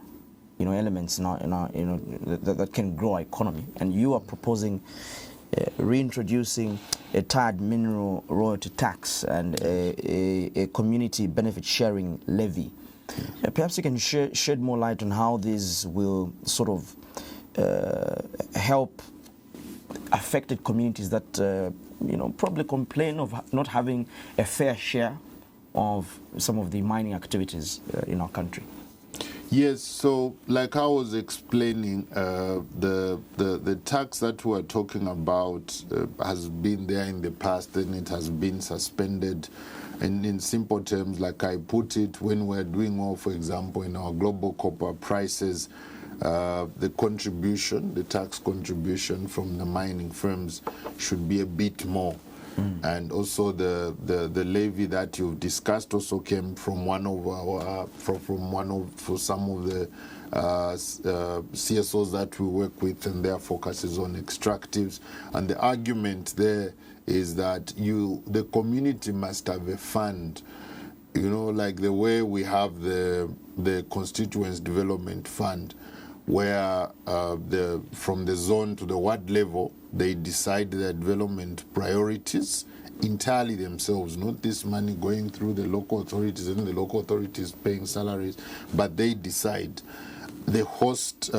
S14: elements in our that can grow our economy. And you are proposing reintroducing a tied mineral royalty tax and a community benefit sharing levy. Perhaps you can shed more light on how this will sort of help affected communities that probably complain of not having a fair share of some of the mining activities in our country.
S3: Yes, so like I was explaining, the tax that we're talking about has been there in the past, and it has been suspended. And in simple terms, like I put it, when we're doing well, for example, in our global copper prices, the tax contribution from the mining firms should be a bit more. And also the levy that you've discussed also came from some of the CSOs that we work with, and their focus is on extractives. And the argument there is that the community must have a fund, like the way we have the Constituents Development Fund, where from the zone to the ward level, they decide their development priorities entirely themselves, not this money going through the local authorities and the local authorities paying salaries, but they decide. The host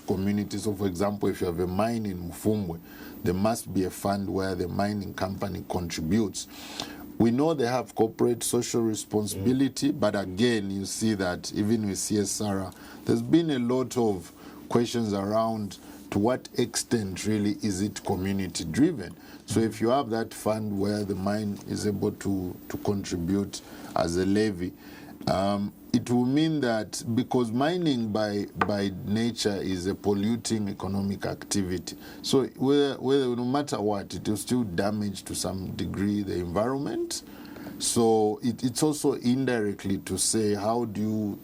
S3: community. So, for example, if you have a mine in Mufumwe, there must be a fund where the mining company contributes. We know they have corporate social responsibility, but again, you see that even with CSR, there's been a lot of questions around to what extent really is it community driven. So if you have that fund where the mine is able to contribute as a levy, it will mean that, because mining by nature is a polluting economic activity, so whether no matter what, it will still damage to some degree the environment. So it's also indirectly to say, how do you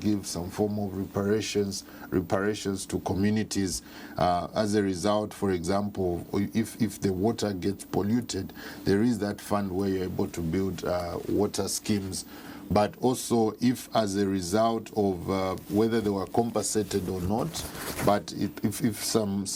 S3: give some form of reparations to communities as a result. For example, if the water gets polluted, there is that fund where you're able to build water schemes. But also, if as a result of whether they were compensated or not, but if some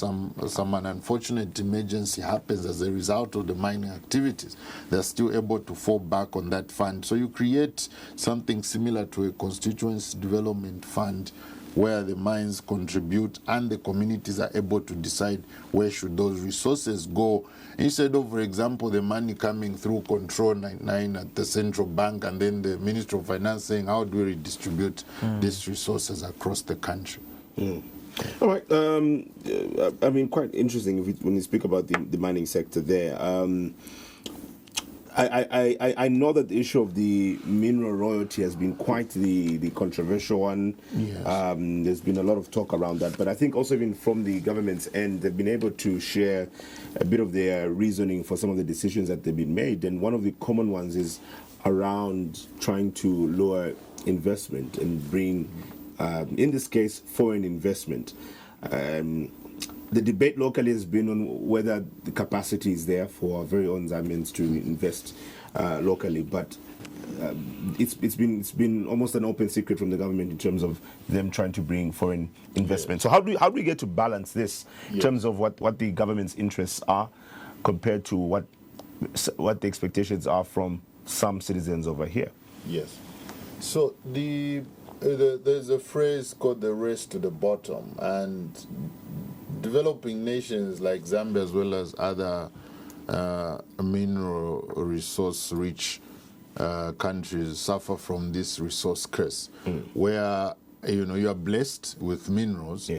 S3: an unfortunate emergency happens as a result of the mining activities, they're still able to fall back on that fund. So you create something similar to a constituency development fund, where the mines contribute and the communities are able to decide where should those resources go, instead of, for example, the money coming through Control 99 at the central bank and then the Ministry of Finance saying, how do we redistribute these resources across the country?
S13: All right. Quite interesting when you speak about the mining sector there. I know that the issue of the mineral royalty has been quite the controversial one.
S3: Yes.
S13: There's been a lot of talk around that, but I think also even from the government's end, they've been able to share a bit of their reasoning for some of the decisions that they've been made. And one of the common ones is around trying to lower investment and bring, in this case, foreign investment. The debate locally has been on whether the capacity is there for our very own Zambians to invest locally, but it's been almost an open secret from the government in terms of them trying to bring foreign investment. So how do we get to balance this in terms of what the government's interests are compared to what the expectations are from some citizens over here?
S3: Yes. So there's a phrase called the race to the bottom, and developing nations like Zambia as well as other mineral resource-rich countries suffer from this resource curse, where you are blessed with minerals,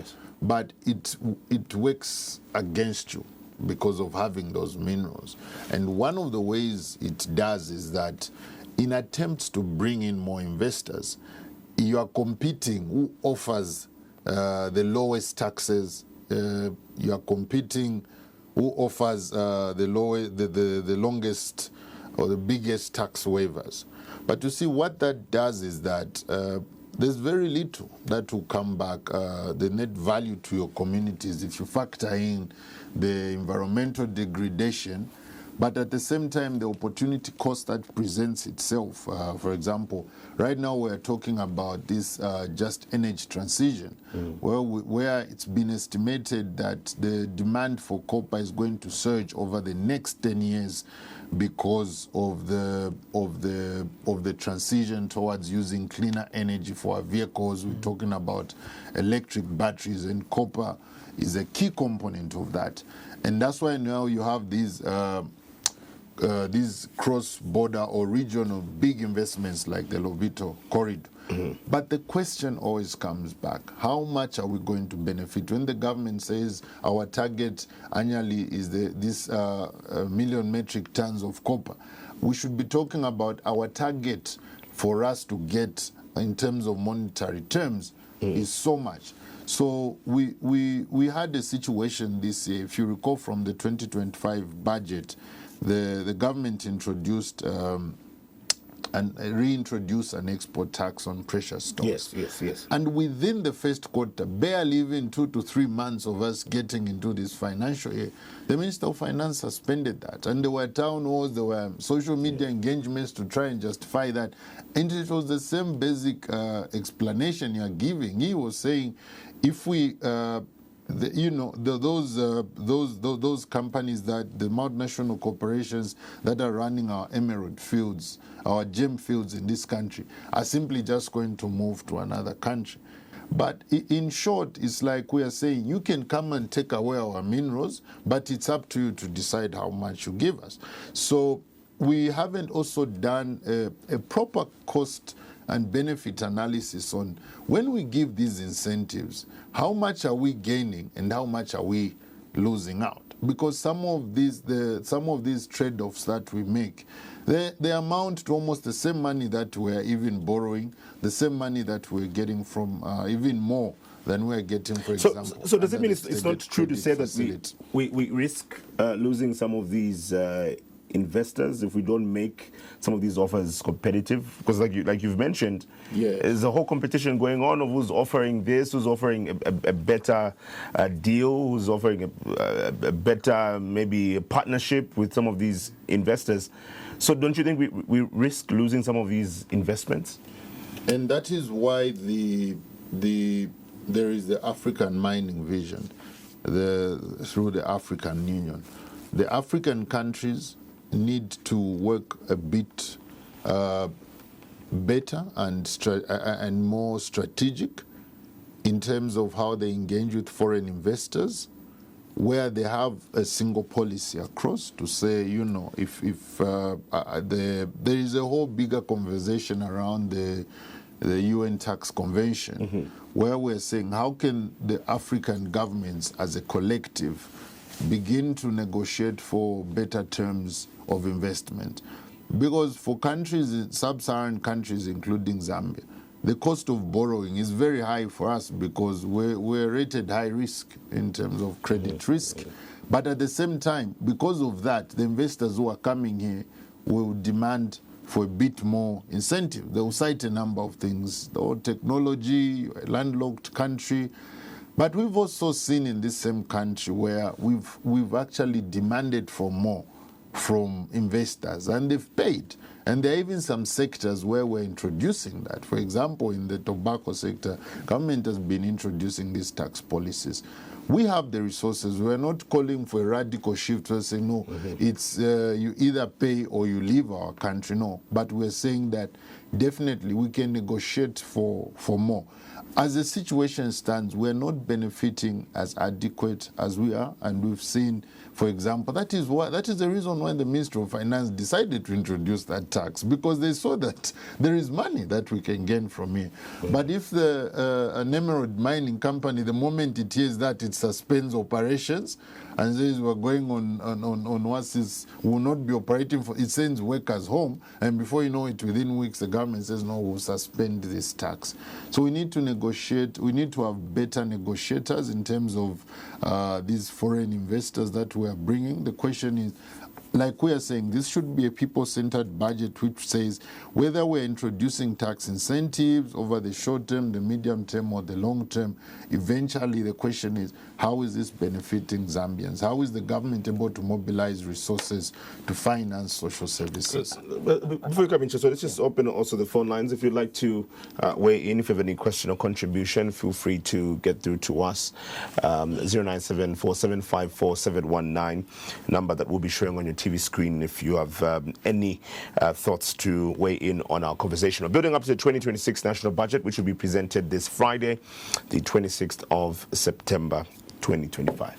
S3: but it works against you because of having those minerals. And one of the ways it does is that in attempts to bring in more investors, you are competing who offers the lowest taxes. You are competing who offers the longest or the biggest tax waivers. But you see, what that does is that there's very little that will come back, the net value to your communities if you factor in the environmental degradation, but at the same time, the opportunity cost that presents itself. For example, right now we're talking about this just energy transition, where it's been estimated that the demand for copper is going to surge over the next 10 years because of the transition towards using cleaner energy for our vehicles. We're talking about electric batteries, and copper is a key component of that. And that's why now you have these cross-border or regional big investments like the Lobito corridor. But the question always comes back: how much are we going to benefit? When the government says our target annually is this million metric tons of copper, we should be talking about our target for us to get in terms of monetary terms is so much. So we had a situation this year, if you recall from the 2025 budget, the government introduced and reintroduced an export tax on precious stones.
S13: Yes.
S3: And within the first quarter, barely even 2 to 3 months of us getting into this financial year, the Minister of Finance suspended that. And there were town halls, there were social media engagements to try and justify that. And it was the same basic explanation you are giving. He was saying, if we those companies, that the multinational corporations that are running our emerald fields, our gem fields in this country, are simply just going to move to another country. But in short, it's like we are saying, you can come and take away our minerals, but it's up to you to decide how much you give us. So we haven't also done a proper cost and benefit analysis on, when we give these incentives, how much are we gaining and how much are we losing out? Because some of these trade-offs that we make, they amount to almost the same money that we're even borrowing, the same money that we're getting from even more than we're getting, for example.
S13: So does it mean it's not true to say that we risk losing some of these investors if we don't make some of these offers competitive? Because like you've mentioned, there's a whole competition going on of who's offering this, who's offering a better deal, who's offering a better maybe a partnership with some of these investors. So don't you think we risk losing some of these investments?
S3: And that is why there is the African mining vision through the African Union. The African countries need to work a bit better and more strategic in terms of how they engage with foreign investors, where they have a single policy across to say, if there is a whole bigger conversation around the UN Tax Convention, where we're saying, how can the African governments as a collective begin to negotiate for better terms of investment? Because for countries, sub-Saharan countries, including Zambia, the cost of borrowing is very high for us because we're rated high risk in terms of credit risk. But at the same time, because of that, the investors who are coming here will demand for a bit more incentive. They will cite a number of things, the technology, a landlocked country. But we've also seen in this same country where we've actually demanded for more from investors, and they've paid. And there are even some sectors where we're introducing that. For example, in the tobacco sector, government has been introducing these tax policies We have the resources. We're not calling for a radical shift. We're saying, no, it's you either pay or you leave our country. No. But we're saying that definitely we can negotiate for more. As the situation stands, we're not benefiting as adequate as we are, and we've seen, for example, that is the reason why the Ministry of Finance decided to introduce that tax, because they saw that there is money that we can gain from here. But if an emerald mining company, the moment it hears that, it suspends operations and says we're going on what is will not be operating for, it sends workers home, and before you know it, within weeks the government says no, we'll suspend this tax. So we need to negotiate. We need to have better negotiators in terms of these foreign investors that we are bringing. The question is, like we are saying, this should be a people-centered budget which says whether we're introducing tax incentives over the short term, the medium term, or the long term, eventually the question is, how is this benefiting Zambians? How is the government able to mobilize resources to finance social services?
S13: Before we come in, so let's just open also the phone lines. If you'd like to weigh in, if you have any question or contribution, feel free to get through to us. 097-4754-719, number that will be showing on your TV screen if you have any thoughts to weigh in on our conversation. We're building up to the 2026 national budget, which will be presented this Friday, the 26th of September 2025.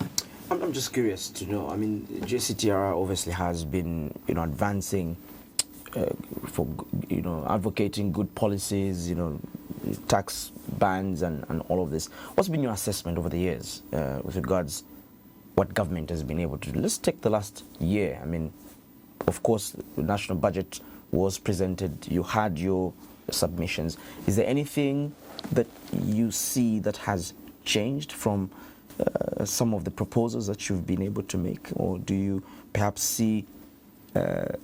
S14: I'm just curious to know. I mean, JCTR obviously has been, advancing for, advocating good policies, tax bans and all of this. What's been your assessment over the years with regards what government has been able to do? Let's take the last year. I mean, of course, the national budget was presented. You had your submissions. Is there anything that you see that has changed from some of the proposals that you've been able to make? Or do you perhaps see a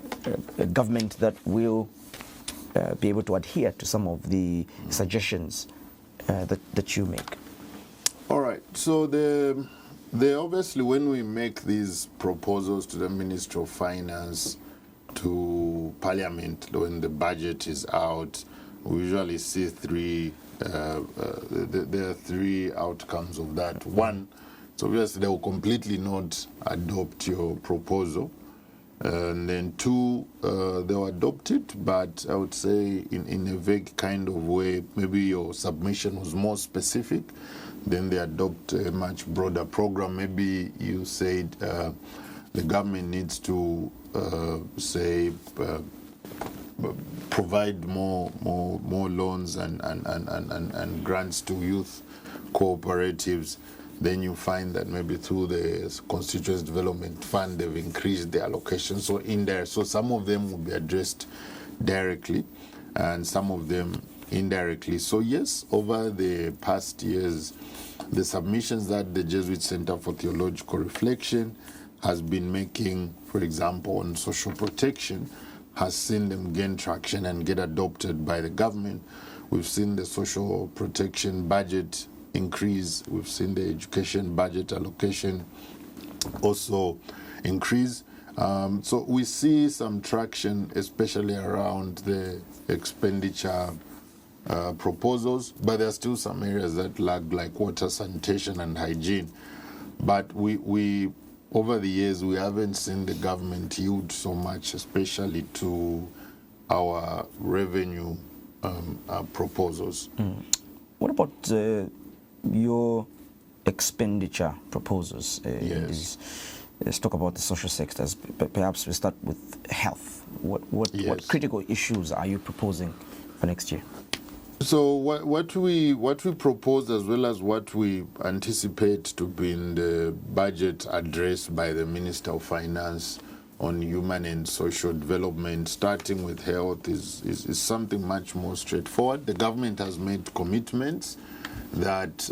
S14: government that will be able to adhere to some of the suggestions that you make?
S3: All right. So they obviously, when we make these proposals to the Ministry of Finance, to Parliament, when the budget is out, we usually see there are three outcomes of that. One, so obviously they will completely not adopt your proposal. And then two, they'll adopt it, but I would say in a vague kind of way. Maybe your submission was more specific, then they adopt a much broader program. Maybe you said the government needs to provide more loans and grants to youth cooperatives. Then you find that maybe through the Constituency Development Fund, they've increased the allocation. So in there, so some of them will be addressed directly and some of them indirectly. So yes, over the past years, the submissions that the Jesuit Center for Theological Reflection has been making, for example, on social protection, has seen them gain traction and get adopted by the government. We've seen the social protection budget increase. We've seen the education budget allocation also increase. So we see some traction, especially around the expenditure proposals, but there are still some areas that lag, like water, sanitation, and hygiene. But we over the years, we haven't seen the government yield so much, especially to our revenue proposals.
S14: What about your expenditure proposals?
S3: Yes.
S14: Let's talk about the social sectors. Perhaps we start with health. What critical issues are you proposing for next year?
S3: So what we propose, as well as what we anticipate to be in the budget addressed by the Minister of Finance on human and social development, starting with health, is something much more straightforward. The government has made commitments that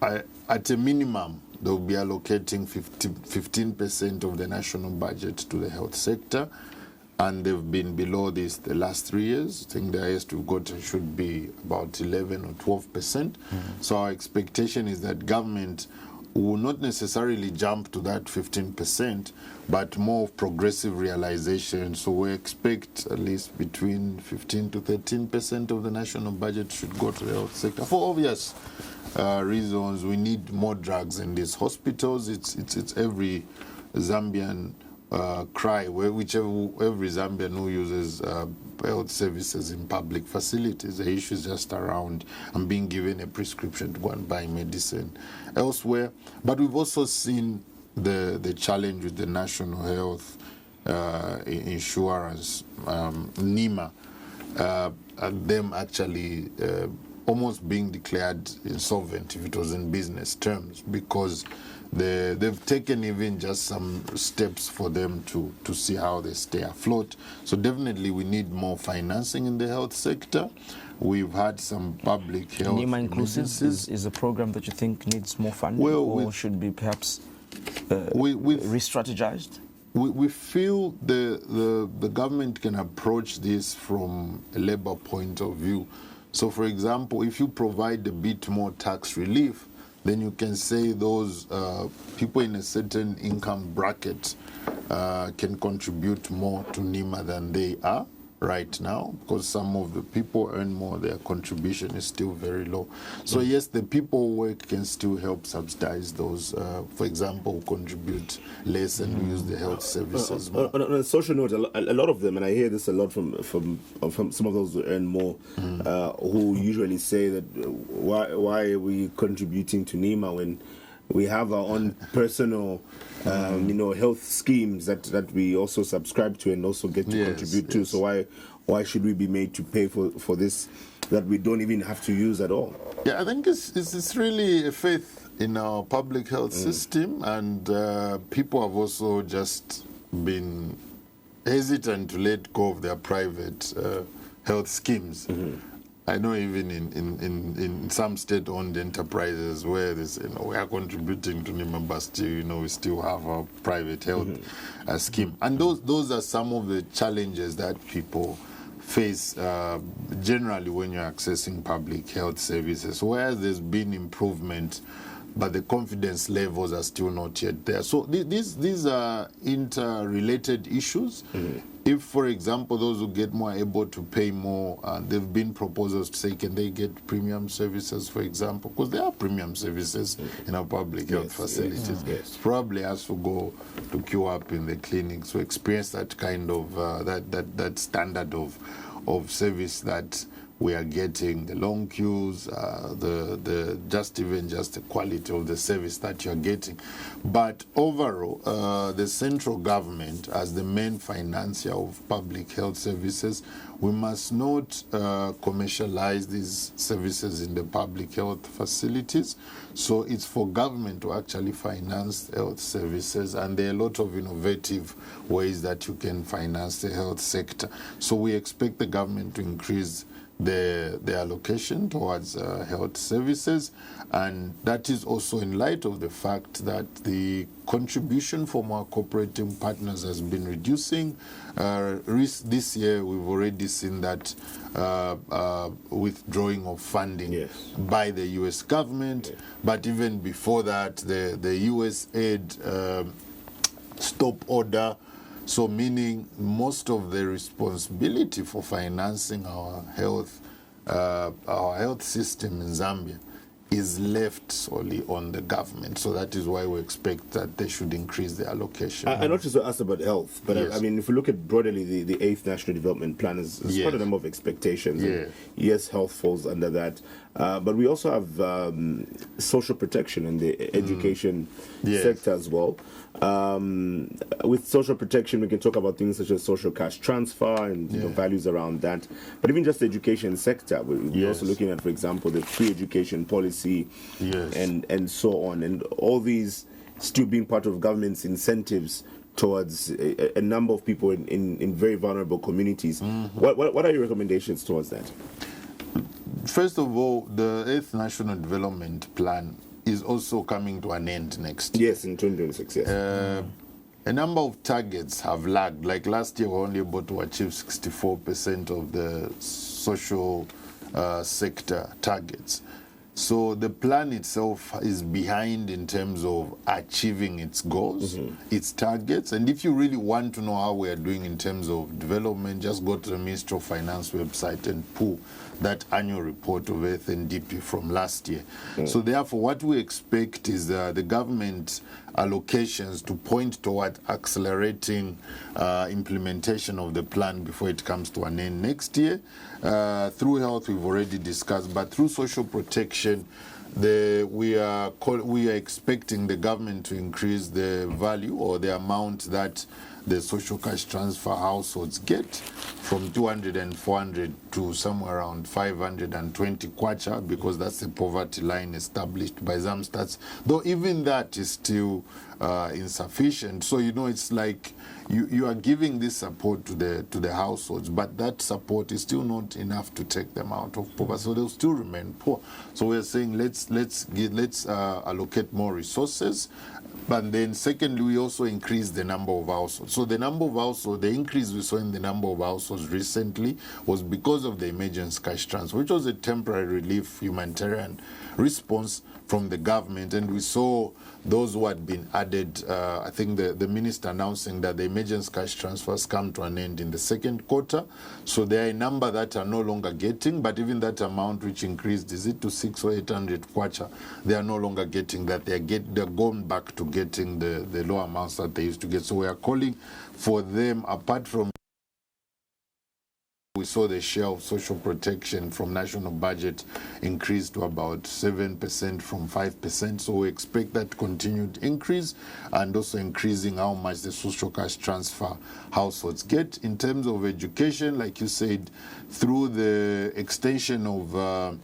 S3: at a minimum they'll be allocating 15% of the national budget to the health sector. And they've been below this the last 3 years. I think the highest we've got should be about 11 or 12%. So our expectation is that government will not necessarily jump to that 15%, but more progressive realization. So we expect at least between 15 to 13% of the national budget should go to the health sector for obvious reasons. We need more drugs in these hospitals. It's every Zambian cry, every Zambian who uses health services in public facilities. The issue is just around being given a prescription to go and buy medicine elsewhere. But we've also seen the challenge with the National Health Insurance, NEMA, them actually almost being declared insolvent if it was in business terms, because they've taken even just some steps for them to see how they stay afloat. So definitely we need more financing in the health sector. We've had some public health
S4: NEMA Inclusive is a program that you think needs more funding, or should be perhaps re-strategized?
S3: We feel the government can approach this from a labor point of view. So, for example, if you provide a bit more tax relief, then you can say those people in a certain income bracket can contribute more to NEMA than they are right now, because some of the people earn more, their contribution is still very low. So yes, the people who work can still help subsidize those, for example, who contribute less and use the health services more.
S13: On a social note, a lot of them, and I hear this a lot from some of those who earn more, who usually say that why are we contributing to NEMA when we have our own personal health schemes that we also subscribe to and also get to contribute to. So why should we be made to pay for this that we don't even have to use at all?
S3: Yeah, I think it's really a faith in our public health system, and people have also just been hesitant to let go of their private health schemes. I know even in some state-owned enterprises where this, we are contributing to NEMA, but still, we still have our private health scheme. And those are some of the challenges that people face generally when you're accessing public health services, where there's been improvement, but the confidence levels are still not yet there. So these are interrelated issues. If, for example, those who get more are able to pay more, there have been proposals to say, can they get premium services, for example? Because there are premium services in our public health facilities. Probably has to go to queue up in the clinics to experience that kind of, that standard of service that we are getting, the long queues, the quality of the service that you're getting. But overall, the central government, as the main financier of public health services, we must not commercialize these services in the public health facilities. So it's for government to actually finance health services, and there are a lot of innovative ways that you can finance the health sector. So we expect the government to increase the allocation towards health services, and that is also in light of the fact that the contribution from our cooperating partners has been reducing. This year we've already seen that withdrawing of funding by the US government, but even before that the US aid stop order. So meaning most of the responsibility for financing our health system in Zambia is left solely on the government. So that is why we expect that they should increase the allocation.
S13: I not just asked about health, but I mean, if we look at broadly the 8th National Development Plan, is quite a number of expectations. Yes, health falls under that. But we also have social protection in the education sector as well. With social protection, we can talk about things such as social cash transfer and values around that. But even just the education sector, we're also looking at, for example, the free education policy and so on. And all these still being part of government's incentives towards a number of people in very vulnerable communities. What are your recommendations towards that?
S3: First of all, the 8th National Development Plan is also coming to an end next year.
S13: Yes, in 2026, yes.
S3: A number of targets have lagged. Like last year, we were only able to achieve 64% of the social sector targets. So the plan itself is behind in terms of achieving its goals, its targets. And if you really want to know how we are doing in terms of development, just go to the Ministry of Finance website and pull that annual report of FNDP from last year. So therefore, what we expect is the government allocations to point toward accelerating implementation of the plan before it comes to an end next year. Through health, we've already discussed, but through social protection, we are expecting the government to increase the value or the amount that the social cash transfer households get from 200 and 400 to somewhere around 520 kwacha, because that's the poverty line established by Zamstats. Though even that is still insufficient. So, you know, it's like you are giving this support to the households, but that support is still not enough to take them out of poverty. So they'll still remain poor. So we're saying let's allocate more resources. But then secondly, we also increase the number of households. So the number of households, the increase we saw in the number of households recently was because of the emergency cash transfer, which was a temporary relief humanitarian response from the government. And we saw those who had been added, I think the minister announcing that the emergency cash transfers come to an end in the second quarter. So there are a number that are no longer getting, but even that amount which increased, is it to 600 or 800 kwacha, they are no longer getting that. They're going back to getting the low amounts that they used to get. So we are calling for them, apart from we saw the share of social protection from national budget increase to about 7% from 5%. So we expect that continued increase, and also increasing how much the social cash transfer households get. In terms of education, like you said, through the extension of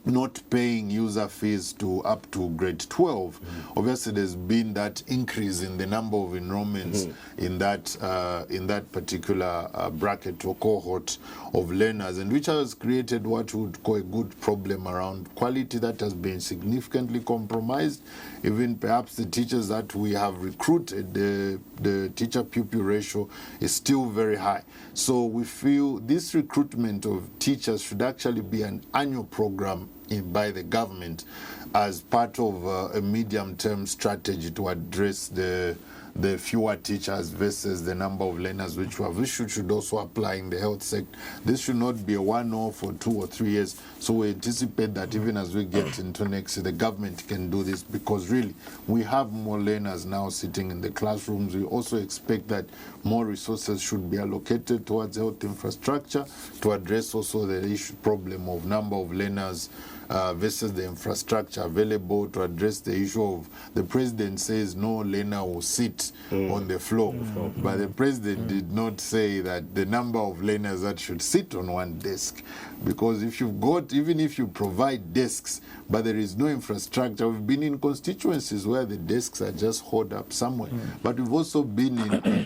S3: not paying user fees to up to grade 12. Obviously, there's been that increase in the number of enrollments in that particular bracket or cohort of learners, and which has created what we would call a good problem around quality that has been significantly compromised. Even perhaps the teachers that we have recruited, the teacher-pupil ratio is still very high. So we feel this recruitment of teachers should actually be an annual program by the government as part of a medium-term strategy to address the fewer teachers versus the number of learners which we have. This should also apply in the health sector. This should not be a one-off for 2 or 3 years. So we anticipate that even as we get into next year, the government can do this, because really we have more learners now sitting in the classrooms. We also expect that more resources should be allocated towards health infrastructure to address also the problem of number of learners versus the infrastructure available, to address the issue of the president says no learner will sit on the floor. But the president did not say that the number of learners that should sit on one desk. Because if you've got, even if you provide desks, but there is no infrastructure, we've been in constituencies where the desks are just hoarded up somewhere. But we've also been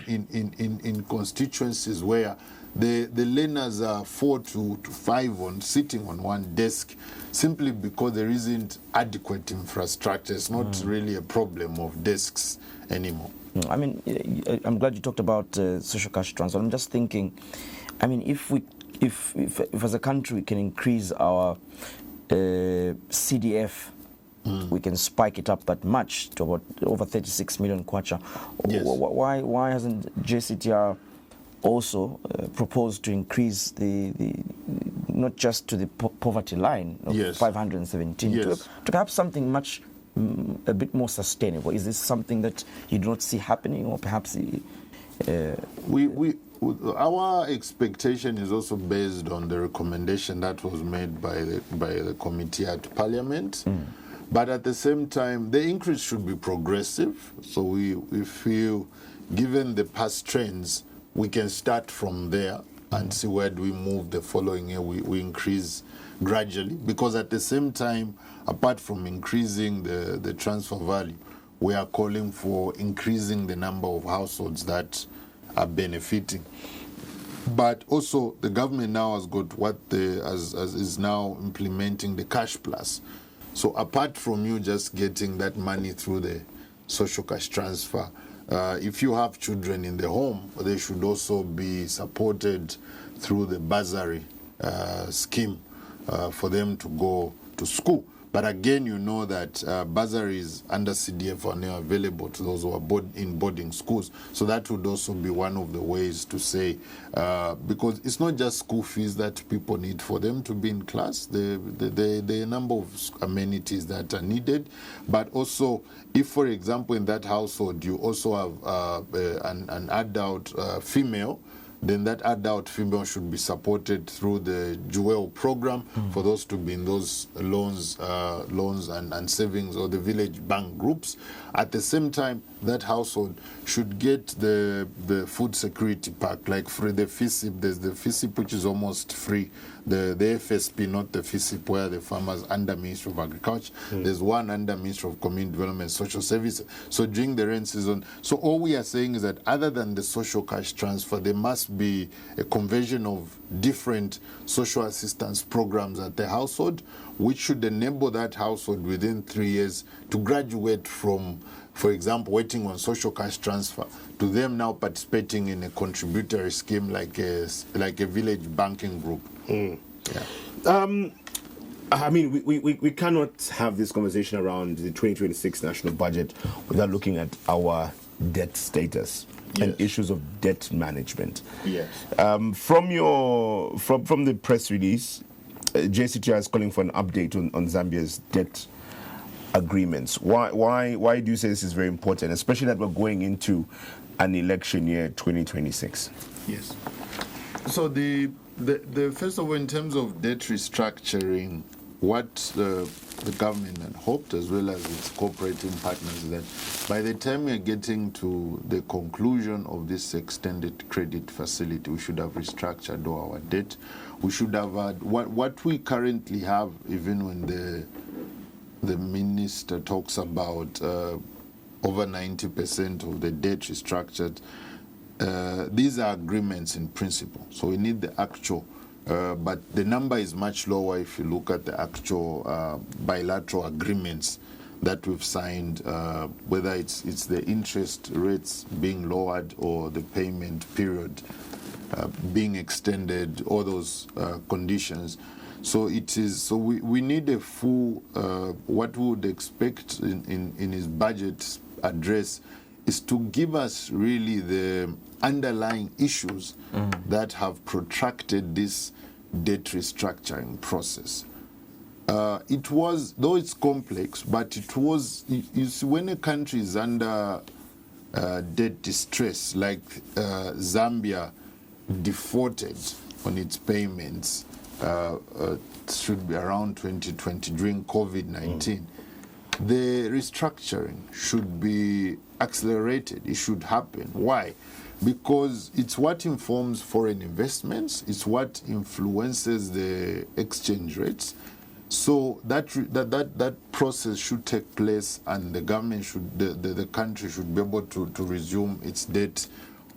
S3: in constituencies where the learners are 4 to 5 on sitting on one desk, simply because there isn't adequate infrastructure. It's not really a problem of desks anymore.
S4: I mean, I'm glad you talked about social cash transfer. I'm just thinking, I mean, if as a country we can increase our CDF, we can spike it up that much to about over 36 million kwacha.
S3: Yes.
S4: Why hasn't JCTR also proposed to increase the not just to the poverty line of 517 to perhaps something much a bit more sustainable? Is this something that you do not see happening, or perhaps
S3: our expectation is also based on the recommendation that was made by the committee at Parliament. But at the same time, the increase should be progressive. So we feel, given the past trends, we can start from there and see where do we move the following year. We increase gradually, because at the same time, apart from increasing the transfer value, we are calling for increasing the number of households that are benefiting. But also, the government now has got is now implementing the Cash Plus. So apart from you just getting that money through the social cash transfer, if you have children in the home, they should also be supported through the bursary scheme for them to go to school. But again, you know that bursaries under CDF are now available to those who are in boarding schools. So that would also be one of the ways to say, because it's not just school fees that people need for them to be in class. The number of amenities that are needed, but also if, for example, in that household you also have an adult female, then that adult female should be supported through the Jewel program for those to be in those loans and savings or the village bank groups. At the same time, that household should get the food security pack, like for the FISIP. There's the FISIP, which is almost free. The FSP, not the FISIP, where the farmers under Ministry of Agriculture. There's one under Ministry of Community Development and Social Services. So during the rain season, so all we are saying is that other than the social cash transfer, there must be a conversion of different social assistance programs at the household, which should enable that household within 3 years to graduate from, for example, waiting on social cash transfer to them now participating in a contributory scheme like a village banking group.
S13: I mean, we cannot have this conversation around the 2026 national budget without looking at our debt status and issues of debt management.
S3: Yes.
S13: From the press release, JCTR is calling for an update on Zambia's debt agreements. Why do you say this is very important, especially that we're going into an election year 2026?
S3: Yes. So the first of all, in terms of debt restructuring, what the government had hoped, as well as its cooperating partners, is that by the time we're getting to the conclusion of this extended credit facility, we should have restructured all our debt. We should have had what we currently have, even when the minister talks about over 90% of the debt restructured. These are agreements in principle, so we need the actual, but the number is much lower if you look at the actual bilateral agreements that we've signed, whether it's the interest rates being lowered or the payment period being extended, all those conditions. So it is. So we need a full. What we would expect in his budget address is to give us really the underlying issues that have protracted this debt restructuring process. It was, though it's complex, but it was, you see, when a country is under debt distress, like Zambia defaulted on its payments, should be around 2020 during COVID-19, the restructuring should be accelerated. It should happen. Why? Because it's what informs foreign investments. It's what influences the exchange rates. So that process should take place, and the government should, the country should be able to resume its debt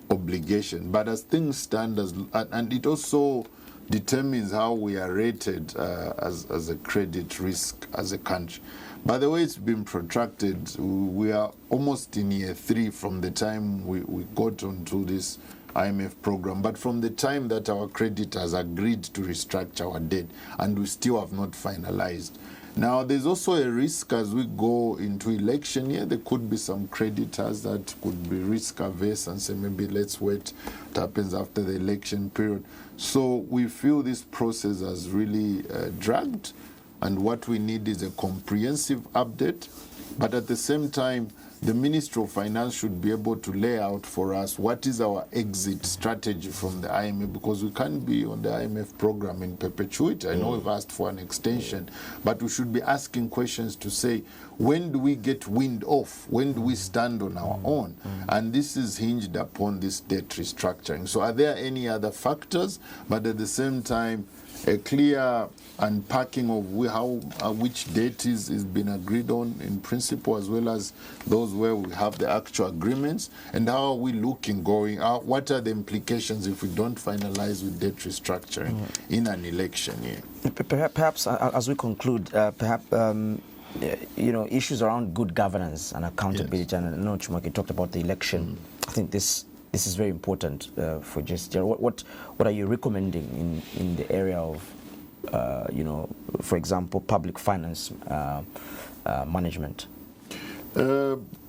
S3: obligation. But as things stand, and it also determines how we are rated as a credit risk as a country. By the way, it's been protracted. We are almost in year 3 from the time we got onto this IMF program, but from the time that our creditors agreed to restructure our debt, and we still have not finalized. Now, there's also a risk as we go into election year. There could be some creditors that could be risk averse and say, maybe let's wait what happens after the election period. So we feel this process has really dragged, and what we need is a comprehensive update. But at the same time, the Ministry of Finance should be able to lay out for us what is our exit strategy from the IMF, because we can't be on the IMF program in perpetuity. I know we've asked for an extension, but we should be asking questions to say, when do we get wind off? When do we stand on our own? And this is hinged upon this debt restructuring. So are there any other factors? But at the same time, a clear unpacking of which debt is been agreed on in principle, as well as those where we have the actual agreements, and how are we looking going, what are the implications if we don't finalize with debt restructuring in an election year.
S4: Perhaps as we conclude, issues around good governance and accountability, yes. And I know Chimweka talked about the election. I think this is very important for JCTR. What are you recommending in the area of for example, public finance management?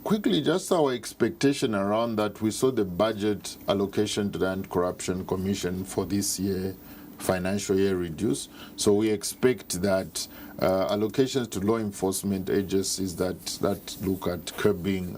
S3: Quickly, just our expectation around that. We saw the budget allocation to the Anti-Corruption Commission for this year, financial year, reduced. So we expect that allocations to law enforcement agencies that look at curbing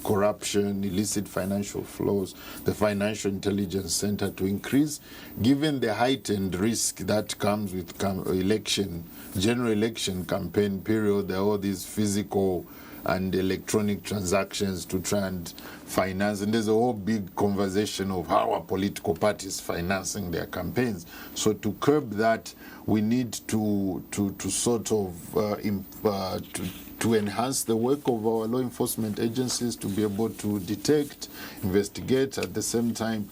S3: corruption, illicit financial flows, the Financial Intelligence Center to increase, given the heightened risk that comes with general election campaign period. There are all these physical and electronic transactions to try and finance, and there's a whole big conversation of how are political parties financing their campaigns. So to curb that, we need to sort of to enhance the work of our law enforcement agencies to be able to detect, investigate, at the same time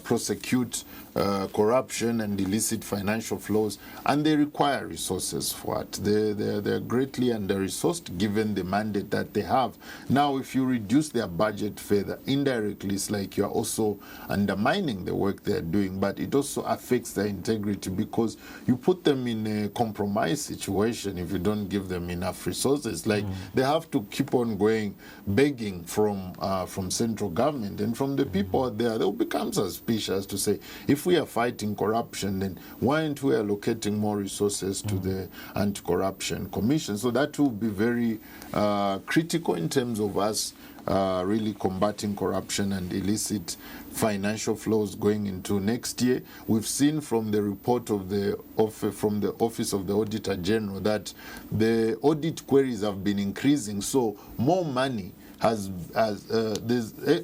S3: prosecute corruption and illicit financial flows, and they require resources for it. They're greatly under-resourced given the mandate that they have. Now, if you reduce their budget further, indirectly, it's like you're also undermining the work they're doing, but it also affects their integrity because you put them in a compromised situation if you don't give them enough resources. Like they have to keep on going, begging from central government and from the people out there. They'll become suspicious to say, if we are fighting corruption, then why aren't we allocating more resources to the Anti-Corruption Commission? So that will be very critical in terms of us really combating corruption and illicit financial flows going into next year. We've seen from the report of from the Office of the Auditor General that the audit queries have been increasing, so more money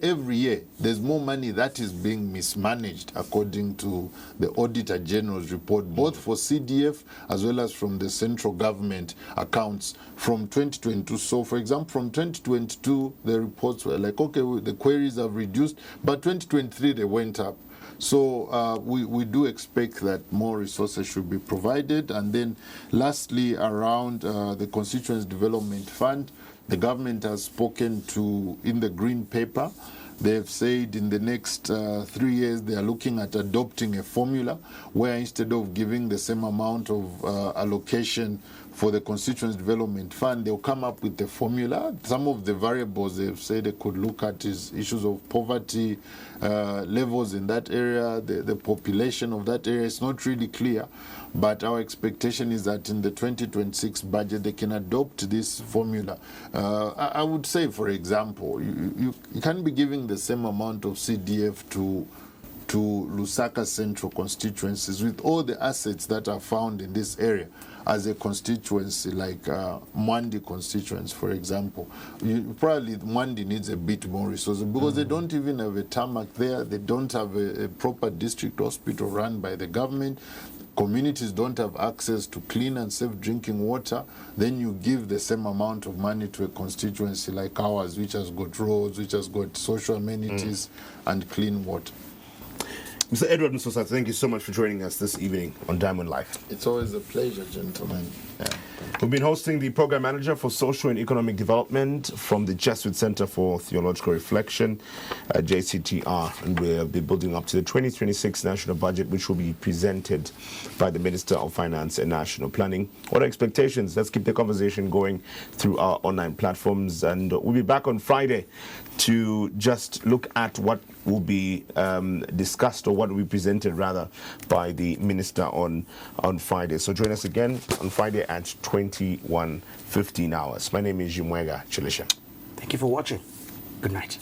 S3: every year there's more money that is being mismanaged according to the Auditor General's report, both for CDF as well as from the central government accounts from 2022. So for example, from 2022 the reports were like, okay, the queries have reduced, but 2023 they went up. So we do expect that more resources should be provided. And then lastly, around the Constituency Development Fund, the government has spoken to, in the Green Paper, they've said in the next 3 years they are looking at adopting a formula where instead of giving the same amount of allocation for the Constituency Development Fund, they'll come up with a formula. Some of the variables they've said they could look at is issues of poverty levels in that area, the population of that area. It's not really clear, but our expectation is that in the 2026 budget they can adopt this formula. I would say, for example, you can't be giving the same amount of CDF to Lusaka Central constituencies with all the assets that are found in this area as a constituency like Mwandi constituency, for example. Probably Mwandi needs a bit more resources because they don't even have a tarmac there. They don't have a proper district hospital run by the government. Communities don't have access to clean and safe drinking water. Then you give the same amount of money to a constituency like ours, which has got roads, which has got social amenities and clean water.
S13: Mr. Edward Msosa, thank you so much for joining us this evening on Diamond Live.
S3: It's always a pleasure, gentlemen. Yeah.
S13: We've been hosting the Program Manager for Social and Economic Development from the Jesuit Center for Theological Reflection, JCTR, and we'll be building up to the 2026 National Budget, which will be presented by the Minister of Finance and National Planning. What are expectations? Let's keep the conversation going through our online platforms, and we'll be back on Friday to just look at what will be discussed, or what will be presented rather, by the Minister on Friday. So join us again on Friday at 21:15 hours. My name is Chimweka Cheswa.
S14: Thank you for watching. Good night.